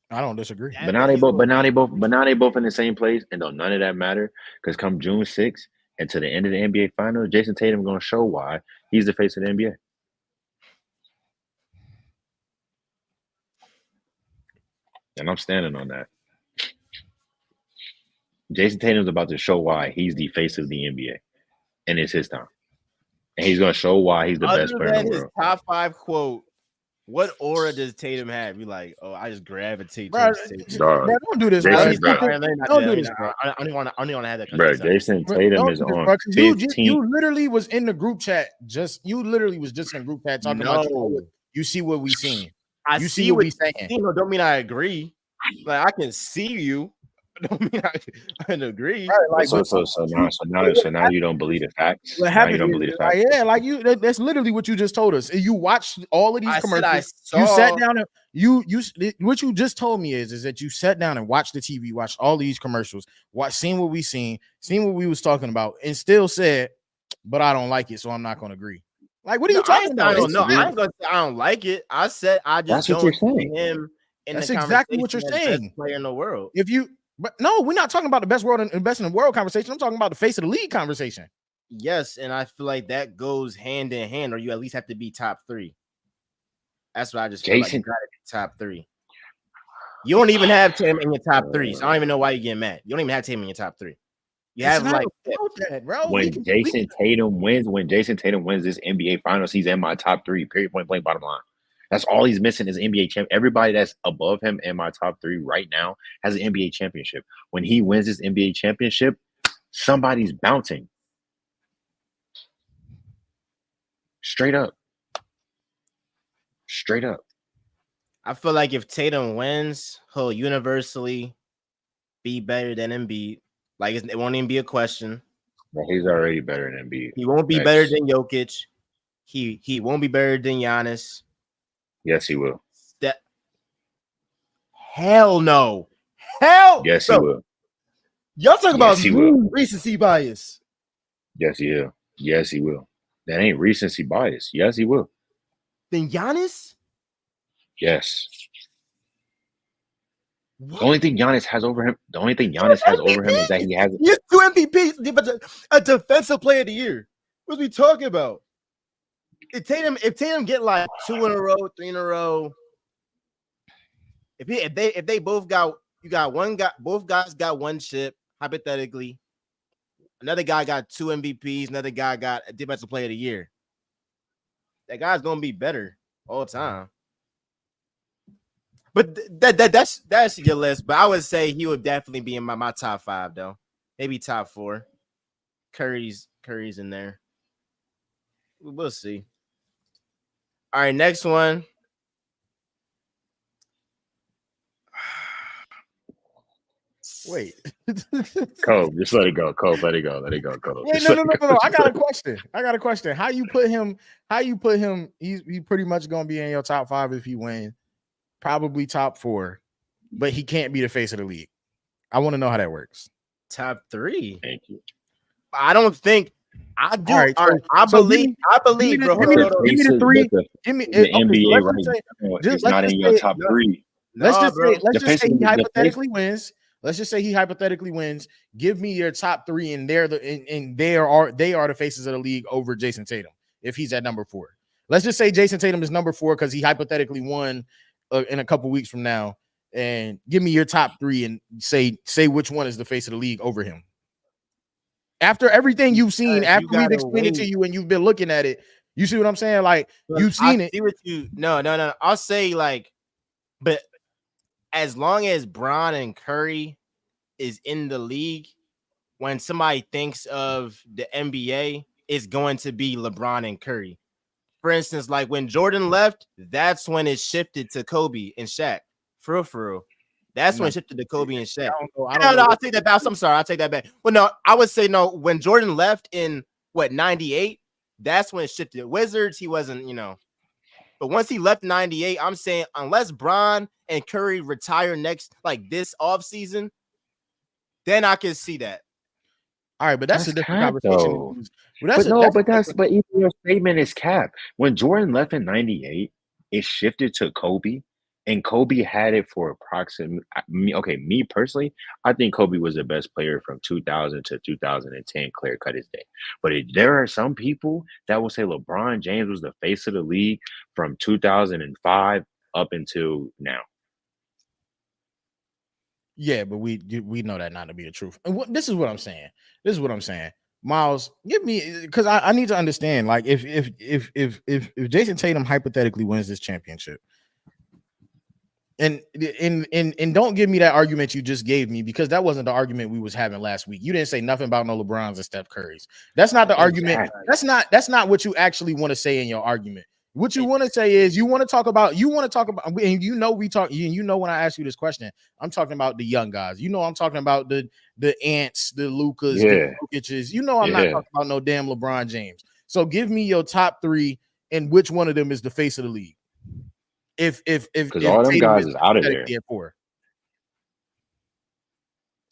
I don't disagree. But now they both in the same place, and don't none of that matter. Because come June 6th and to the end of the NBA Finals, Jason Tatum gonna show why he's the face of the NBA. And I'm standing on that. Jason Tatum's about to show why he's the face of the NBA, and it's his time. And he's gonna show why he's the best player in Than the his world. top 5 quote, what aura does Tatum have? You like, oh, I just gravitate Bro, towards Tatum. Dog. bro, don't do this, Jason, bro. bro. Don't do this, bro. I don't want to have that. Bro, conversation. Jason Bro, Tatum don't is do this, on bro, 'cause 15. you literally was in the group chat. You literally was just in the group chat talking about you see what we seeing. I You see what we you saying. don't mean I agree. Like I can see you. Don't mean I can agree. Right, like, So now you don't believe the facts. What Now happened you don't is, believe the facts. like, yeah, like that's literally what you just told us. You watched all of these commercials. You sat down and you what you just told me is that you sat down and watched the TV, watched all these commercials, seen what we seen what we was talking about, and still said, but I don't like it, so I'm not gonna agree. Like, what are you talking about? I don't know. I ain't gonna say I don't like it. I said I just That's what you're don't see saying. him in That's the exactly what you're conversation as saying. best player in the world. But no, we're not talking about the best in the world conversation. I'm talking about the face of the league conversation. Yes, and I feel like that goes hand in hand, or you at least have to be top 3. That's what I just feel like. You gotta be top 3. You don't even have Tatum in your top 3, so I don't even know why you get mad. You don't even have Tatum in your top 3. You have like that, bro. When Jason Tatum wins this NBA Finals, he's in my top 3. Period. Point blank. Bottom line. That's all he's missing is NBA champ. Everybody that's above him in my top 3 right now has an NBA championship. When he wins this NBA championship, somebody's bouncing. Straight up. I feel like if Tatum wins, he'll universally be better than Embiid. Like it won't even be a question. But he's already better than Embiid. He won't be better than Jokic. He won't be better than Giannis. Yes, he will. Hell no. Hell yes, he will. Y'all talking about recency bias. Yes, he will. Yes, he will. That ain't recency bias. Yes, he will. Then Giannis? Yes. What? The only thing Giannis has over him is that he has 2 MVPs, a defensive player of the year. What are we talking about? If Tatum get like 2 in a row, 3 in a row, if they both got both guys got 1 chip, hypothetically. Another guy got 2 MVPs, another guy got a defensive player of the year. That guy's gonna be better all the time. But that's your list. But I would say he would definitely be in my top 5 though. Maybe top 4. Curry's in there. We'll see. All right, next one. Wait. Cole, just let it go. Cole, let it go. Cole. Wait, no. I got a question. How you put him? He's pretty much gonna be in your top 5 if he wins. Probably top 4, but he can't be the face of the league. I want to know how that works. Top 3. Thank you. I don't think I do. All right, I believe, bro. Give me the 3. Give me the NBA right now. It's not in your top 3. Let's just say he hypothetically wins. Let's just say he hypothetically wins. Give me your top 3, and they are the faces of the league over Jason Tatum if he's at number 4. Let's just say Jason Tatum is number 4 because he hypothetically won in a couple weeks from now. And give me your top 3 and say which one is the face of the league over him. After everything you've seen, You after we've gotta explained it to wait. you and you've been looking at it, you see what I'm saying? Like you've I seen it. see what you. No. I'll say like, but as long as Bron and Curry is in the league, when somebody thinks of the NBA, it's going to be LeBron and Curry. For instance, like when Jordan left, that's when it shifted to Kobe and Shaq. For real. That's when No, it shifted to Kobe and Shaq. I don't No, know. I'll take that back. I'm sorry, I'll take that back. Well, no, I would say no. When Jordan left in what 98, that's when it shifted. Wizards, he wasn't, But once he left 98, I'm saying unless Bron and Curry retire next, like this offseason, then I can see that. All right, but that's a different cap conversation. though. Well, But no, but different. but even your statement is cap. When Jordan left in '98, it shifted to Kobe, and Kobe had it for approximately. Me personally, I think Kobe was the best player from 2000 to 2010, clear cut his day. But there are some people that will say LeBron James was the face of the league from 2005 up until now. Yeah, but we know that not to be the truth. And this is what I'm saying. Miles, give me because I need to understand. Like if Jason Tatum hypothetically wins this championship, and don't give me that argument you just gave me because that wasn't the argument we was having last week. You didn't say nothing about no LeBrons and Steph Curry's. That's not the argument. That's not what you actually want to say in your argument. What you want to say is you want to talk about, and we talk, when I ask you this question, I'm talking about the young guys. I'm talking about the Ants, the Lucas, the Jokic's. I'm not talking about no damn LeBron James. So give me your top three and which one of them is the face of the league. If all them guys is out of there.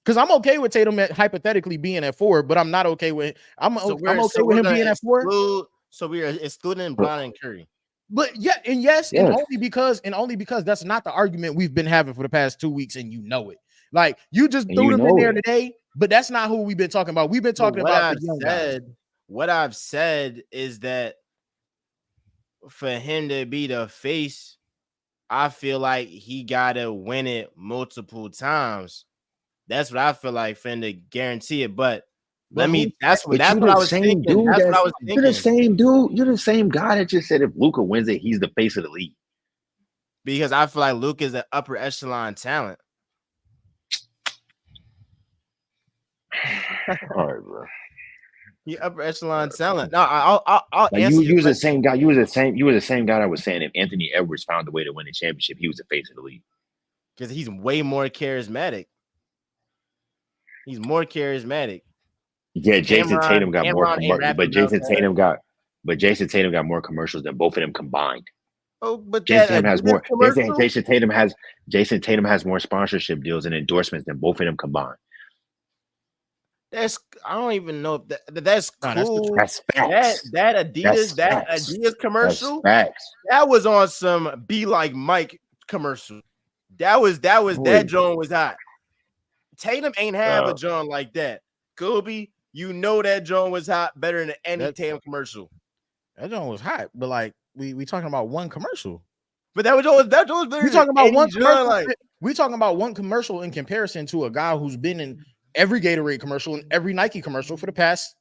Because I'm okay with Tatum hypothetically being at 4, but I'm not okay with I'm okay with him being at 4. So we are excluding Bron and Curry. But yes. And only because that's not the argument we've been having for the past 2 weeks, and it. Like you just threw them in there today, but that's not who we've been talking about. We've been talking about the young guys. What I've said is that for him to be the face, I feel like he gotta win it multiple times. That's what I feel like for him to guarantee it. But that's what I was thinking. That's what I was thinking. You're the same dude. You're the same guy that just said if Luka wins it, he's the face of the league. Because I feel like Luka is an upper echelon talent. All right, bro. He upper echelon talent. No, I'll answer you was the same guy. You were the same guy that was saying if Anthony Edwards found a way to win the championship, he was the face of the league. Because he's way more charismatic. He's more charismatic. Yeah, Jason Tatum got more commercials, but Jason Tatum got more commercials than both of them combined. Oh, but Jason Tatum has more. Jason Tatum has more sponsorship deals and endorsements than both of them combined. I don't even know if that's cool. That's facts. That Adidas commercial. That was on some Be Like Mike commercial. That joint was hot. Tatum ain't have a joint like that. Kobe, that joint was hot better than any Tatum commercial. That joint was hot, but like we talking about one commercial. But that was better. We talking about one commercial. We talking about one commercial in comparison to a guy who's been in every Gatorade commercial and every Nike commercial for the past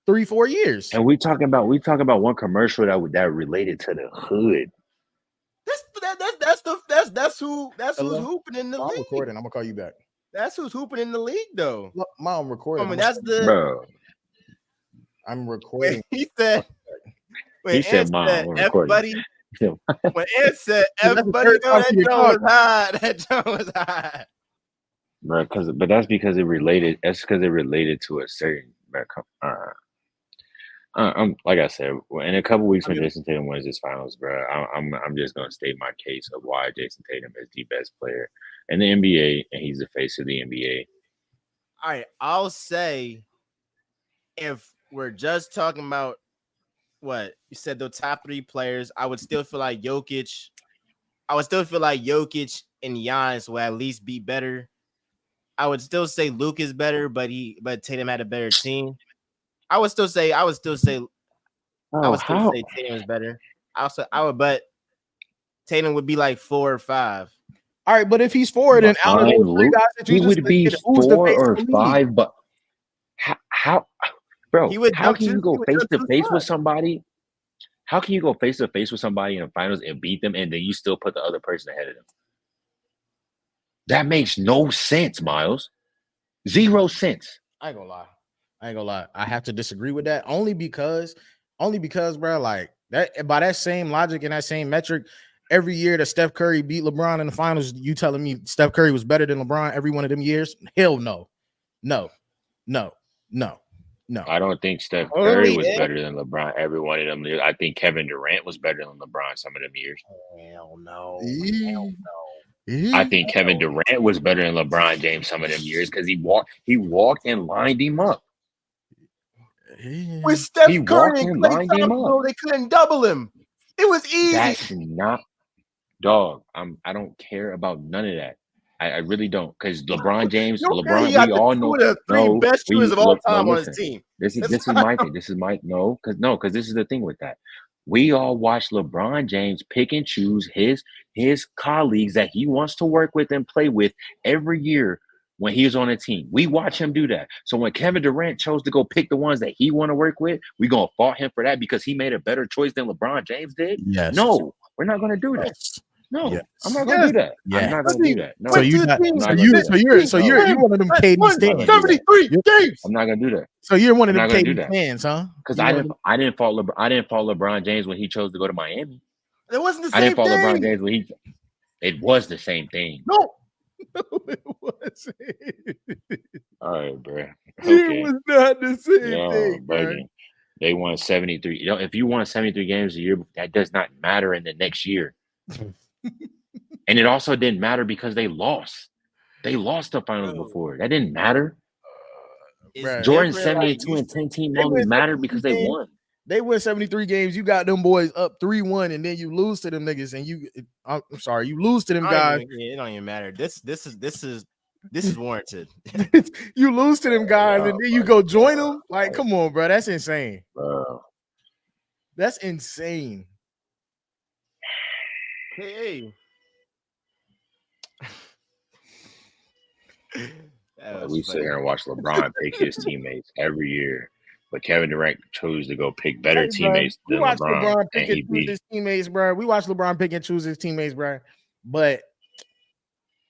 3-4 years. And we talking about one commercial that related to the hood. That's who's hooping in the league. I'm recording. I'm gonna call you back. That's who's hooping in the league, though. Look, Mom, recording. I mean, that's the. Bro. I'm recording. He said, "Mom, I'm recording." When Ed said, "Everybody know that joint was hot." That joint was hot. Bro, but that's because it related. That's because it related to a certain. Like I said, in a couple weeks when Jason Tatum wins his finals, bro, I'm just gonna state my case of why Jason Tatum is the best player in the NBA and he's the face of the NBA. All right, I'll say if we're just talking about what you said, the top 3 players, I would still feel like Jokic. And Giannis will at least be better. I would still say Luke is better, but Tatum had a better team. I would still say Tatum is better. But Tatum would be like 4 or 5. All right, but if he's 4, then out of those 3 guys that you he would be 4 or 5. But how Bro, He would how jump can too. you He go would face jump to too face with far. somebody? How can you go face to face with somebody in the finals and beat them, and then you still put the other person ahead of them? That makes no sense, Miles. 0 sense. I ain't gonna lie. I have to disagree with that only because, bro, like that by that same logic and that same metric, every year that Steph Curry beat LeBron in the finals, you telling me Steph Curry was better than LeBron every one of them years? Hell no, no, no, no, no. I don't think Steph Curry Only was if better than LeBron every one of them years. I think Kevin Durant was better than LeBron some of them years. hell no. Hell Eh, no. I eh, think Kevin Durant was better than LeBron James some of them years because he walked and lined him up. With eh. He Steph Curry walked and and Klay lined him Thompson, up. bro, they couldn't double him. It was easy. That's not dog. I don't care about none of that. I really don't. Because LeBron James, You care? He LeBron, got we the all two know. of the three No, best shooters we of all no time on his listen. team. This is That's this is my thing. This is my because this is the thing with that. We all watch LeBron James pick and choose his colleagues that he wants to work with and play with every year when he's on a team. We watch him do that. So when Kevin Durant chose to go pick the ones that he want to work with, we gonna fault him for that because he made a better choice than LeBron James did? Yes, No, we're not gonna do that. yes, No, I'm yes, not gonna yes. do that. I'm yeah. not Because gonna do he that. So went No, to you the got I'm team. not gonna do that. you're Won one of them KD I'm not gonna do stands. that. 73 games. I'm not gonna do that. So you're one I'm of them not gonna do KD that fans, huh? because You're one of them. I didn't fault LeBron James when he chose to go to Miami. It wasn't the I didn't same fault LeBron thing. James when he. It was the same thing. No, No, it wasn't. All right, bro. It Okay, was not the same y'all thing, bro. bugging. They won 73. You know, if you won 73 games a year, that does not matter in the next year. And it also didn't matter because they lost. They lost the finals bro, before. That didn't matter. it's Bruh. Jordan's different. Like 72 you, and 10 team They only win mattered 73 because they games. won. They win 73 games. You got them boys up 3-1, and then you lose to them niggas, and I'm sorry, you lose to them guys. it don't even matter. This is warranted. You lose to them guys, and Y'all then you bugging. go join them. Like, come on, bro. That's insane. Bro. That's insane. Hey, that Like was we sit funny. here and watch LeBron pick his teammates every year, but Kevin Durant chose to go pick better Hey, bro, teammates we than watch LeBron, LeBron and pick and he choose beat. his teammates, bro. We watch LeBron pick and choose his teammates, bro. But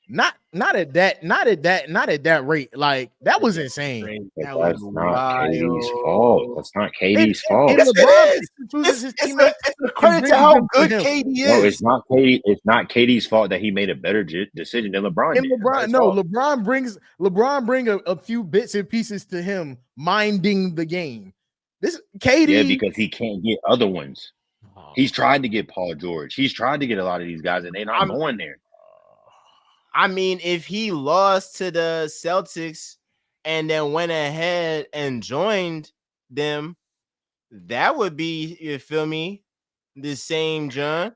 not at that rate. Like that was insane. But That was that's not KD's fault. wild. That's not And, KD's and, fault. and Yes, LeBron it picks is. and chooses his It's teammates a and credit to brings how them to good him. KD No, is. It's not KD's fault that he made a better decision than LeBron And did. It's not LeBron, his no, fault. LeBron bring a few bits and pieces to him, minding the game. This Yeah, KD, because he can't get other ones. He's tried to get Paul George. He's tried to get a lot of these guys, and they're not I'm, going there. I mean, if he lost to the Celtics and then went ahead and joined them, that would be, you feel me, the same John.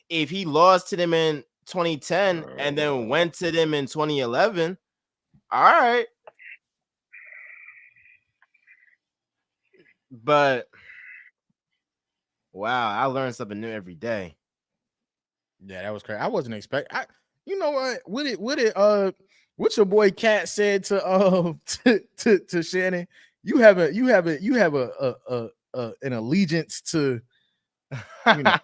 If he lost to them in 2010 and then went to them in 2011, all right. But wow, I learned something new every day. yeah, that was crazy. I wasn't expecting. You know what? What your boy Cat said to to Shannon. You have an allegiance to, you know,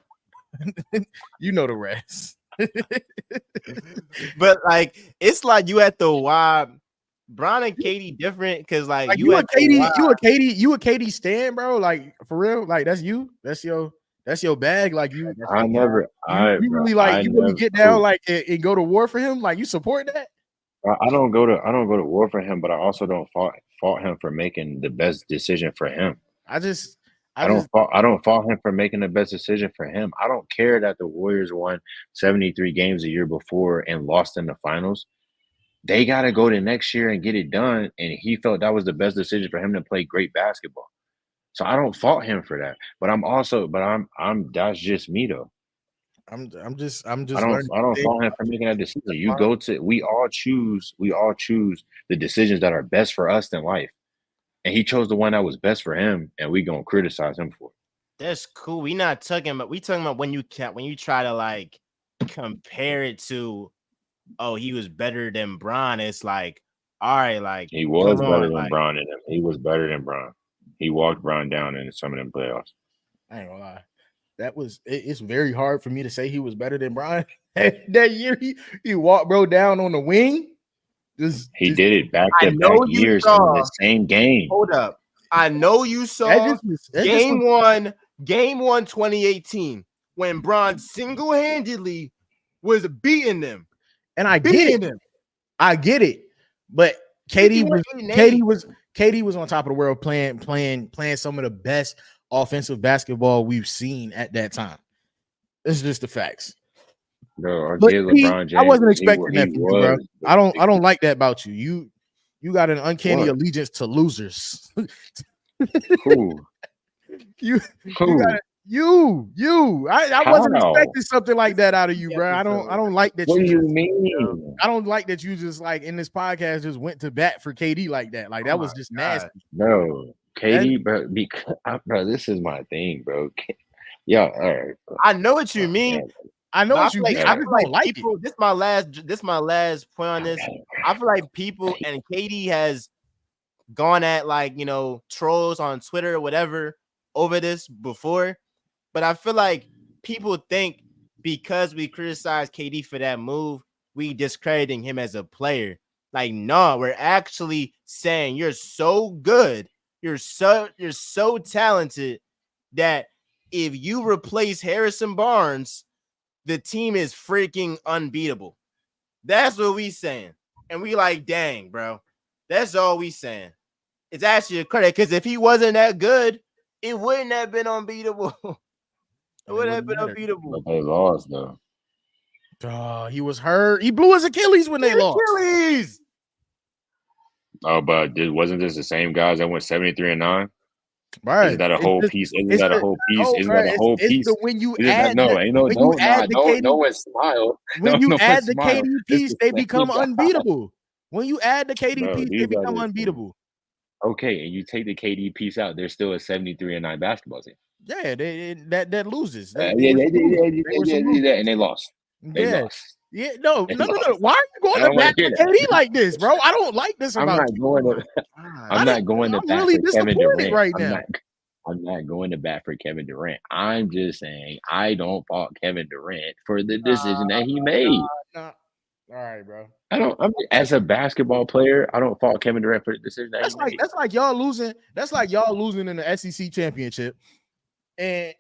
you know the rest. But like, it's like you at the wild. Bron and Katie different because like you a at the Katie, wild. you a Katie stan, bro. Like for real, like that's you. That's your bag. Like you really get down like and go to war for him. Like you support that. I don't go to war for him, but I also don't fault him for making the best decision for him. I just I don't fault him for making the best decision for him. I don't care that the Warriors won 73 games a year before and lost in the finals. They got to go to next year and get it done, and he felt that was the best decision for him to play great basketball. So I don't fault him for that. But I'm that's just me though. I'm just learning. I don't fault him for making that decision. We all choose the decisions that are best for us in life. And he chose the one that was best for him, and we gonna criticize him for it. That's cool. We talking about when you try to like compare it to, oh, he was better than Bron. It's like, all right, like He was come better on, than like Bron in him. He was better than Bron. He walked Bron down in some of them playoffs. I ain't gonna lie. It's very hard for me to say he was better than Brian. That year he walked bro down on the wing. He did it back I to know back you years saw. in the same game. Hold up. I know you saw game one, 2018, when Bron single-handedly was beating them. And I get it. I get it. But KD was on top of the world playing some of the best offensive basketball we've seen at that time. It's just the facts. Bro, LeBron James, I wasn't expecting that from you, bro. I don't like that about you. You got an uncanny allegiance to losers. Who? You I wasn't expecting something like that out of you, bro. I don't like that. What do you mean? I don't like that you just like in this podcast just went to bat for KD like that. Like that was just nasty. No, KD, bro. Bro, this is my thing, bro. Yeah, all right. Bro. I know what you mean. I know what you mean. I just don't like people, it. This is my last point on this. I feel like people and KD has gone at trolls on Twitter or whatever over this before, but I feel like people think because we criticize KD for that move, we discrediting him as a player. Like, no, we're actually saying you're so good, you're so talented that if you replace Harrison Barnes, the team is freaking unbeatable. That's what we saying. And we like, dang, bro. That's all we saying. It's actually a credit because if he wasn't that good, it wouldn't have been unbeatable. It would have been unbeatable. But they lost, though. He was hurt. He blew his Achilles when they lost. Achilles. Oh, but wasn't this the same guys that went 73-9? Right. Is that a whole piece? Isn't that a whole piece? Isn't that a whole piece? When you add no one smiled. When you add the KD piece, they become unbeatable. When you add the KD piece, they become unbeatable. Okay, and you take the KD piece out, there's still a 73-9 basketball team. Yeah, that loses. And they lost. They lost. Yeah, no. Why are you going to bat for KD like this, bro? I don't like this about you. I'm not going to bat really for Kevin Durant right now. I'm not going to bat for Kevin Durant. I'm just saying I don't fault Kevin Durant for the decision that he made. All right, bro. As a basketball player, I don't fault Kevin Durant for the decision that he made. That's like y'all losing. That's like y'all losing in the SEC championship, and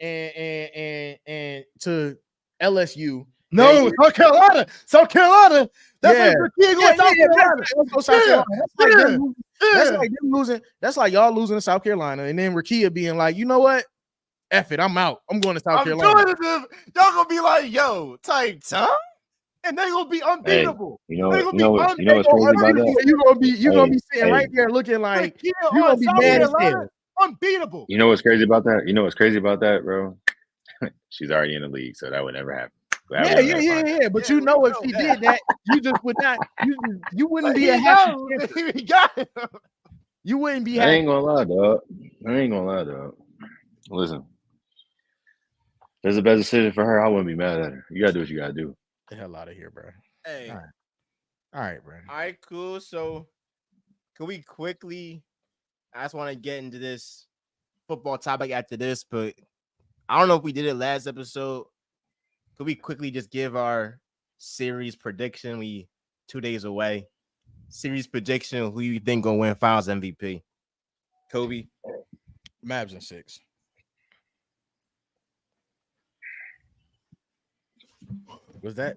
to LSU. No, South Carolina. That's like South Carolina. That's like them losing. That's like y'all losing to South Carolina, and then Rakia being like, you know what? F it, I'm out. I'm going to South Carolina. Y'all gonna be like, yo, type time, and they gonna be unbeatable. Hey, you know what's crazy about that? You're gonna be sitting right there looking like you're gonna be mad as hell. Unbeatable. You know what's crazy about that? You know what's crazy about that, bro? She's already in the league, so that would never happen. Yeah. But you know, if she did that, you just would not. You wouldn't be a happy. You wouldn't be happy. I ain't gonna lie, dog. Listen, if there's a better decision for her, I wouldn't be mad at her. You gotta do what you gotta do. Get the hell out of here, bro. Hey, all right, bro. All right, cool. So, can we quickly? I just want to get into this football topic after this, but I don't know if we did it last episode. Could we quickly just give our series prediction? We 2 days away. Series prediction. Who you think gonna win Finals MVP? Kobe. Mavs in 6. Was that?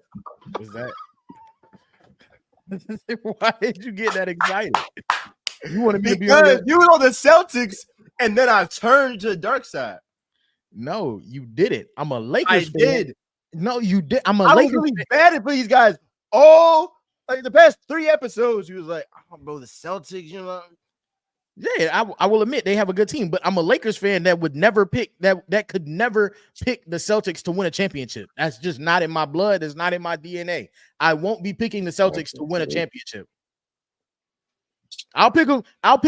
Why did you get that excited? You wanted me to be because you were on the Celtics, and then I turned to the dark side. No, you didn't. I'm a Lakers fan. Did. No, you did. I was really bad for these guys. All like the past 3 episodes, you was like, "Oh, bro, the Celtics." You know. Yeah, I will admit they have a good team, but I'm a Lakers fan that would never pick that could never pick the Celtics to win a championship. That's just not in my blood. It's not in my DNA. I won't be picking the Celtics to win a championship. I'll pick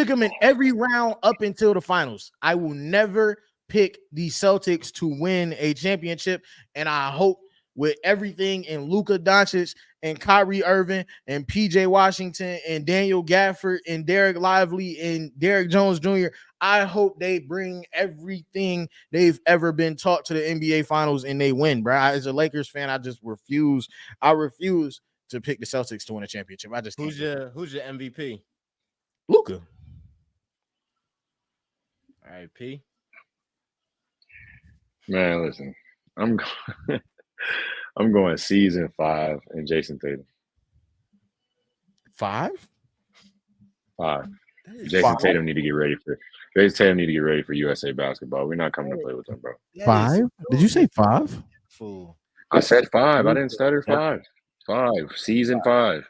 them in every round up until the finals. I will never pick the Celtics to win a championship, and I hope with everything in Luka Doncic and Kyrie Irving and PJ Washington and Daniel Gafford and Derek Lively and Derek Jones Jr. I hope they bring everything they've ever been taught to the NBA Finals and they win, bro. As a Lakers fan, I just refuse. I refuse to pick the Celtics to win a championship. I just Who's your MVP? Luka. All right, P. Man, listen, I'm I'm going season 5 and Jason Tatum. 5? 5. That is Jason Five? Tatum need to get ready for USA basketball. We're not coming to play with them, bro. that is 5? Did you say 5? fool. I said 5. I Luka. didn't stutter. Yep. 5. 5. Season 5.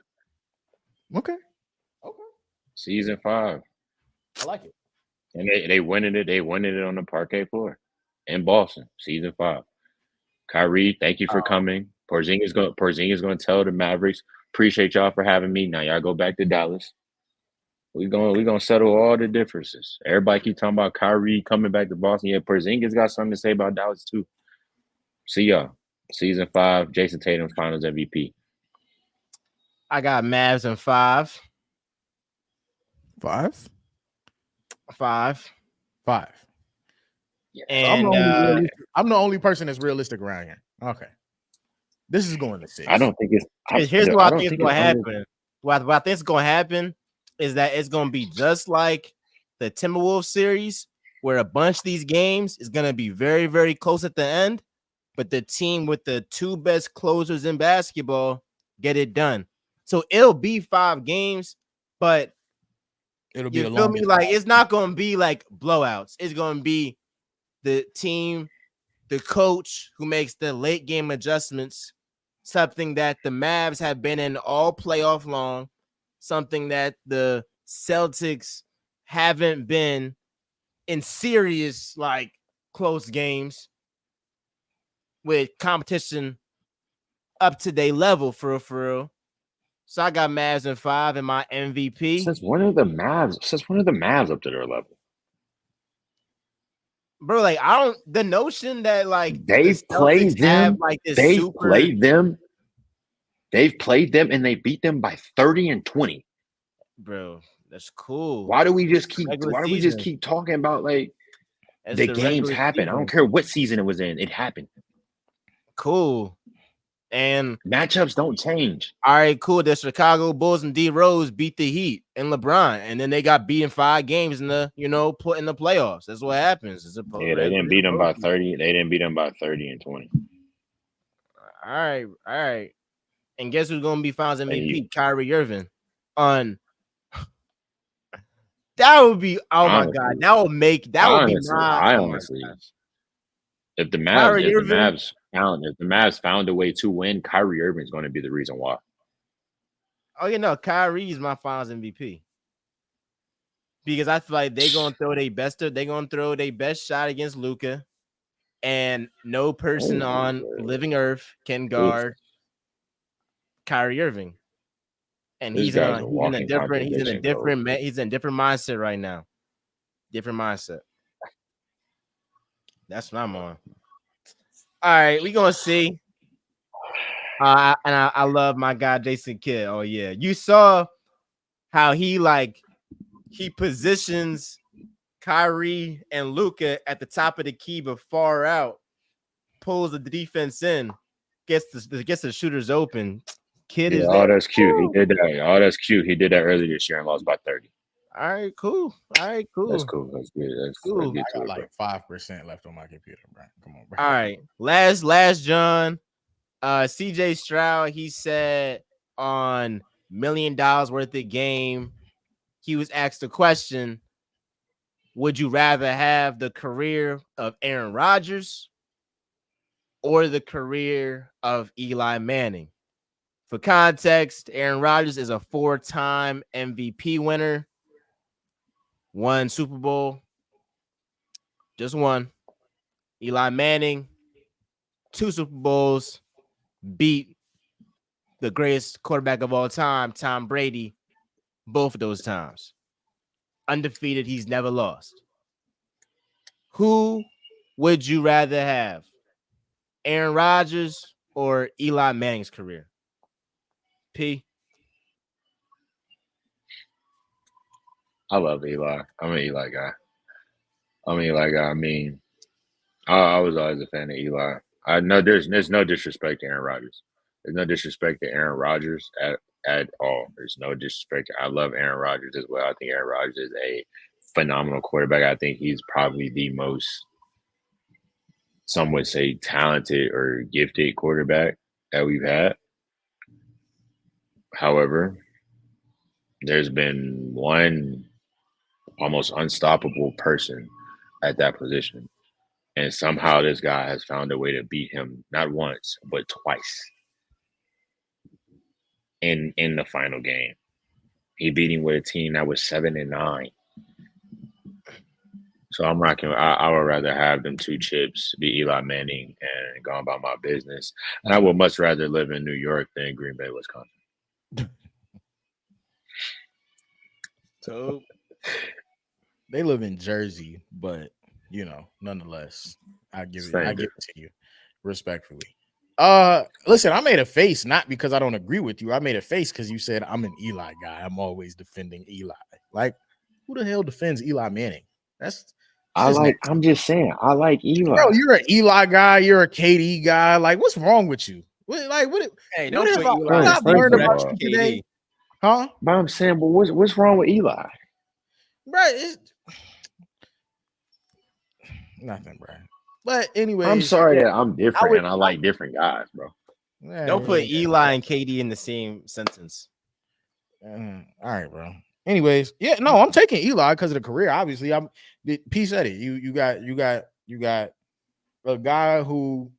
Okay. Season 5. I like it. And they winning it. They winning it on the parquet floor in Boston. Season 5. Kyrie, thank you for coming. Porzingis going to tell the Mavericks, appreciate y'all for having me. Now y'all go back to Dallas. We gonna settle all the differences. Everybody keep talking about Kyrie coming back to Boston. Yeah, Porzingis got something to say about Dallas too. See y'all. Season 5, Jason Tatum Finals MVP. I got Mavs in 5. 5? 5. 5. Yeah. So I'm And the only person that's realistic around here. Okay. This is going to 6. I don't think it's. here's what I don't think is think going to it's happen. What I think is going to happen is that it's going to be just like the Timberwolves series, where a bunch of these games is going to be very, very close at the end, but the team with the 2 best closers in basketball get it done. So it'll be 5 games, but It'll be you the feel me? longest. Like it's not going to be like blowouts. It's going to be the team, the coach who makes the late game adjustments, something that the Mavs have been in all playoff long, something that the Celtics haven't been in serious, like, close games with competition up to their level for real. So I got Mavs in 5 and my MVP. Since when are the Mavs up to their level? Bro, like the notion that like They've the Celtics played have them. like this They've super played them. They've played them and they beat them by 30 and 20. bro, that's cool. Why do we just Regular season. keep talking about like That's the the games regular happen? I season. don't care what season it was in. It happened. Cool. And Matchups don't change. all right, cool. The Chicago Bulls and D Rose beat the Heat and LeBron, and then they got beat in 5 games in the in the playoffs. That's what happens. It's a Yeah, they didn't beat them by 30. They didn't beat them by 30 and 20. All right. And guess who's gonna be Finals MVP? Kyrie Irving. On that would be Honestly, my god, that would be my honestly, gosh. if the Kyrie Irving. Mavs found a way to win, Kyrie Irving is going to be the reason why. Oh, you know, Kyrie is my Finals MVP. Because I feel like they're gonna throw their best shot against Luka, and no person on living earth can guard Kyrie Irving. And This he's in guy's a a walking contradiction, bro. he's in a different mindset right now. Different mindset. That's what I'm on. All right, we're gonna see. I love my guy Jason Kidd. Oh yeah, you saw how he positions Kyrie and Luka at the top of the key, but far out, pulls the defense in, gets the shooters open. Kid is there. That's cute. He did that. Oh, that's cute. He did that earlier this year and lost by 30. All right, cool. That's cool. That's good. That's cool. That's I got like 5% left on my computer, bro. Come on, bro. All right. Last John. CJ Stroud, he said on $1 million worth of game, he was asked the question, would you rather have the career of Aaron Rodgers or the career of Eli Manning? For context, Aaron Rodgers is a 4-time MVP winner, 1 Super Bowl, just 1. Eli Manning, 2 Super Bowls, beat the greatest quarterback of all time, Tom Brady, both of those times. Undefeated, he's never lost. Who would you rather have? Aaron Rodgers or Eli Manning's career? P. I love Eli. I'm an Eli guy. I mean, I was always a fan of Eli. I know there's no disrespect to Aaron Rodgers. There's no disrespect to Aaron Rodgers at all. There's no disrespect. I love Aaron Rodgers as well. I think Aaron Rodgers is a phenomenal quarterback. I think he's probably the most, some would say, talented or gifted quarterback that we've had. However, there's been one almost unstoppable person at that position. And somehow this guy has found a way to beat him not once, but twice in the final game. He beat him with a team that was 7-9. So I'm rocking. I would rather have them two chips, be Eli Manning, and go about my business. And I would much rather live in New York than Green Bay, Wisconsin. So They live in Jersey, but nonetheless, I give it to you respectfully. Listen, I made a face not because I don't agree with you. I made a face because you said I'm an Eli guy. I'm always defending Eli. Like, who the hell defends Eli Manning? I'm just saying, I like Eli. Bro, you're an Eli guy. You're a KD guy. Like, what's wrong with you? hey, don't what put have Eli I learned about you today? Huh? But I'm saying, but what's wrong with Eli? Right. Nothing, bro. But anyway, I'm sorry that I'm different and I like different guys, bro. Don't put Eli and KD in the same sentence. All right, bro. Anyways, no, I'm taking Eli because of the career. Obviously, P said it. You got a guy who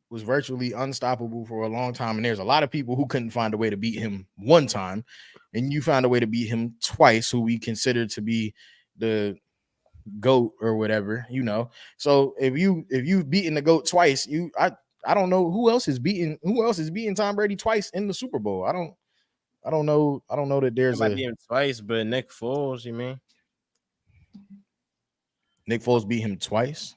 was virtually unstoppable for a long time, and there's a lot of people who couldn't find a way to beat him one time, and you found a way to beat him twice, who we consider to be the GOAT or whatever, So if you've beaten the GOAT twice, I don't know who else is beating Tom Brady twice in the Super Bowl. I don't know that there's beat him twice, but Nick Foles, you mean? Nick Foles beat him twice.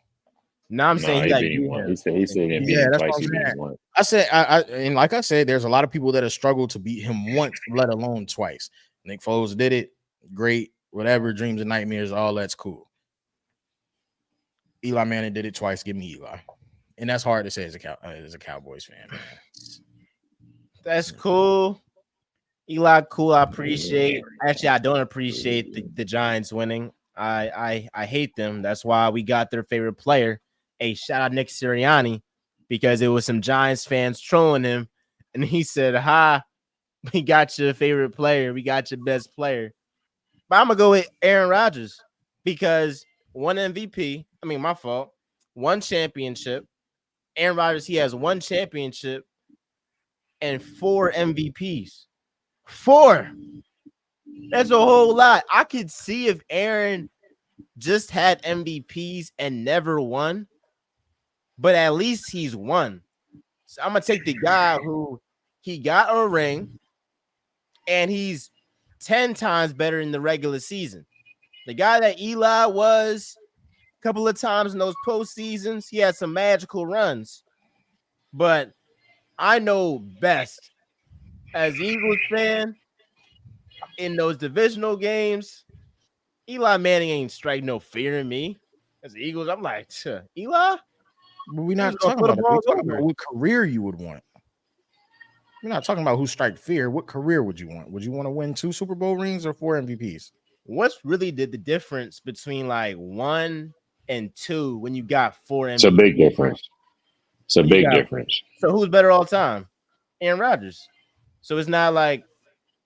No, I'm saying he beat him once. He said he didn't beat him twice. He beat him once. I said, and like I said, there's a lot of people that have struggled to beat him once, let alone twice. Nick Foles did it. Great, whatever. Dreams and nightmares, all that's cool. Eli Manning did it twice. Give me Eli, and that's hard to say as a Cowboys fan. Man. That's cool. Eli, cool. I appreciate. Actually, I don't appreciate the Giants winning. I hate them. That's why we got their favorite player. Hey, shout out Nick Sirianni, because it was some Giants fans trolling him, and he said, "Ha, we got your favorite player. We got your best player." But I'm gonna go with Aaron Rodgers because one MVP. I mean, my fault. One championship. Aaron Rodgers, he has one championship and 4 MVPs. 4. That's a whole lot. I could see if Aaron just had MVPs and never won, but at least he's won. So I'm going to take the guy who he got a ring and he's 10 times better in the regular season. The guy that Eli was a couple of times in those postseasons, he had some magical runs. But I know best as Eagles fan in those divisional games, Eli Manning ain't strike no fear in me. As the Eagles, I'm like, Eli? But we're not talking about that. We're talking about what career you would want. We're not talking about who strike fear. What career would you want? Would you want to win 2 Super Bowl rings or 4 MVPs? What's really the difference between like 1 and 2 when you got 4 MVPs? It's a big difference. It's a big difference. So who's better all time? Aaron Rodgers. So it's not like,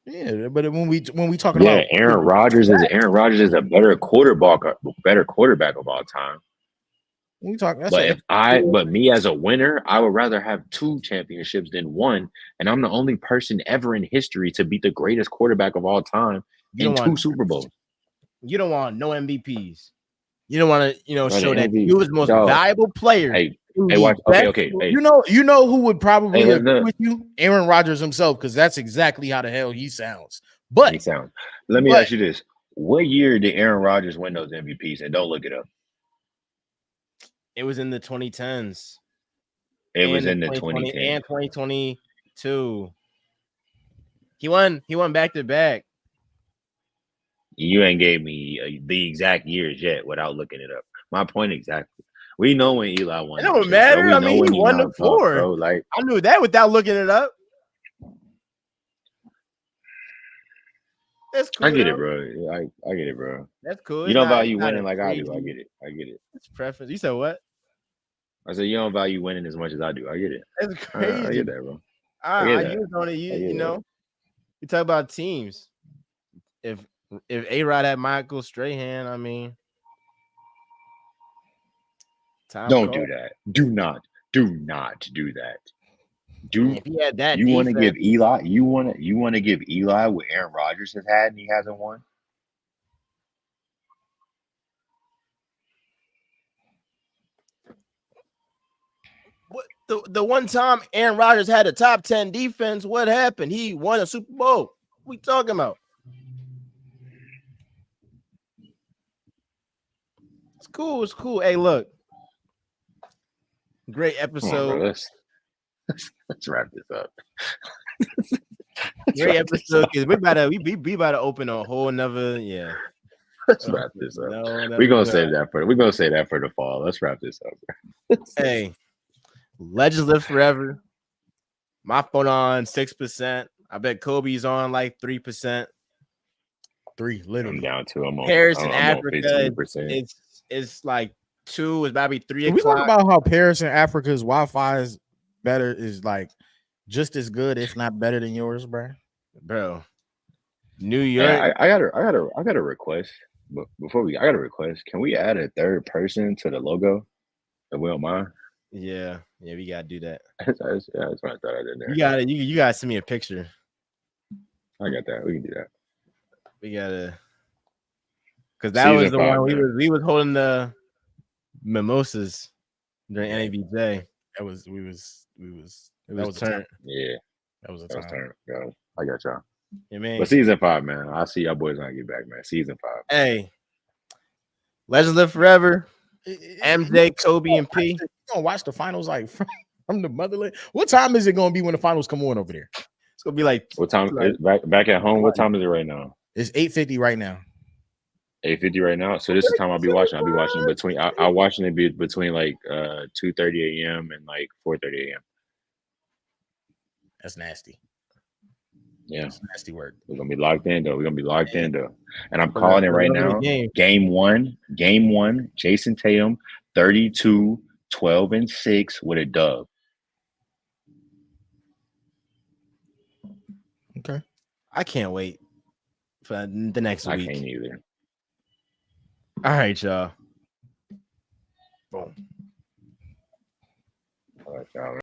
but when we talking about Aaron Rodgers is a better quarterback of all time. When we talk, but me as a winner, I would rather have 2 championships than 1, and I'm the only person ever in history to beat the greatest quarterback of all time in 2 Super Bowls. You don't want no MVPs. You don't want to, show that MVP, you was the most valuable player. Hey, watch. Okay. Hey. You know who would probably agree with you? Aaron Rodgers himself, because that's exactly how the hell he sounds. Let me ask you this: what year did Aaron Rodgers win those MVPs? And don't look it up. It was in the 2010s. It was and the in the 2020 2010. and 2022. He won back to back. You ain't gave me the exact years yet without looking it up. My point exactly. We know when Eli It won them don't shits, bro. matter. We I know mean, he when he won the knocked off, 4. bro. Like, I knew that without looking it up. That's cool. I get it, Though. bro. I get it, bro. That's cool. You It's don't not. value winning like I do. I crazy. get it. I get it. It's preference. You said what? I said you don't value winning as much as I do. I get it. That's I crazy. get that, bro. I I get that. used on it. I You get know, you talk about teams. If A-Rod had Michael Strahan, I mean, Tom Don't Cole. do that. Do not do that. If he had that You want to defense, give Eli? You want to give Eli what Aaron Rodgers has had and he hasn't won? what the one time Aaron Rodgers had a top 10 defense, what happened? He won a Super Bowl. What we talking about? It's cool. It's cool. Hey, look. Great Come on, episode. bro. Let's wrap this up. Great episode because we about to open a whole nother Let's wrap this up. We're gonna save that for the fall. Let's wrap this up. Hey, legends live forever. My phone on 6%. I bet Kobe's on like 3%. 3, literally. I'm down to. I'm on. Paris in I'm Africa, on 15%. it's like 2. It's about to be 3 Can we talk o'clock. about how Paris in Africa's Wi-Fi is better? Is like just as good, if not better than yours, bro. New York. Hey, I got a request. But I got a request. Can we add a third person to the logo? If we don't mind. Yeah, we gotta do that. That's what I thought I did there. You gotta send me a picture. I got that. We can do that. We gotta, because that was the one we was holding the mimosas during NABJ. That was we was That was turn. Yeah, that was a that was time. turn. I got y'all. Yeah, man. But season 5, man. I'll see y'all boys when I get back, man. Season 5. Hey, legends live forever. MJ, Kobe, and P. You gonna watch the finals like from the motherland? What time is it gonna be when the finals come on over there? It's gonna be like what time? Back at home. What time is it right now? It's 8:50 right now. 8:50 right now. So this is the time I'll be watching. I'll be watching between. I'll watching it between like 2:30 a.m. and like 4:30 a.m. That's nasty. Yeah, that's nasty work. We're gonna be locked in though. And I'm calling it right now. Game one. Jason Tatum, 32, 12, and 6 with a dub. Okay. I can't wait for the next week. I can't either. All right, y'all. Boom. All right, y'all.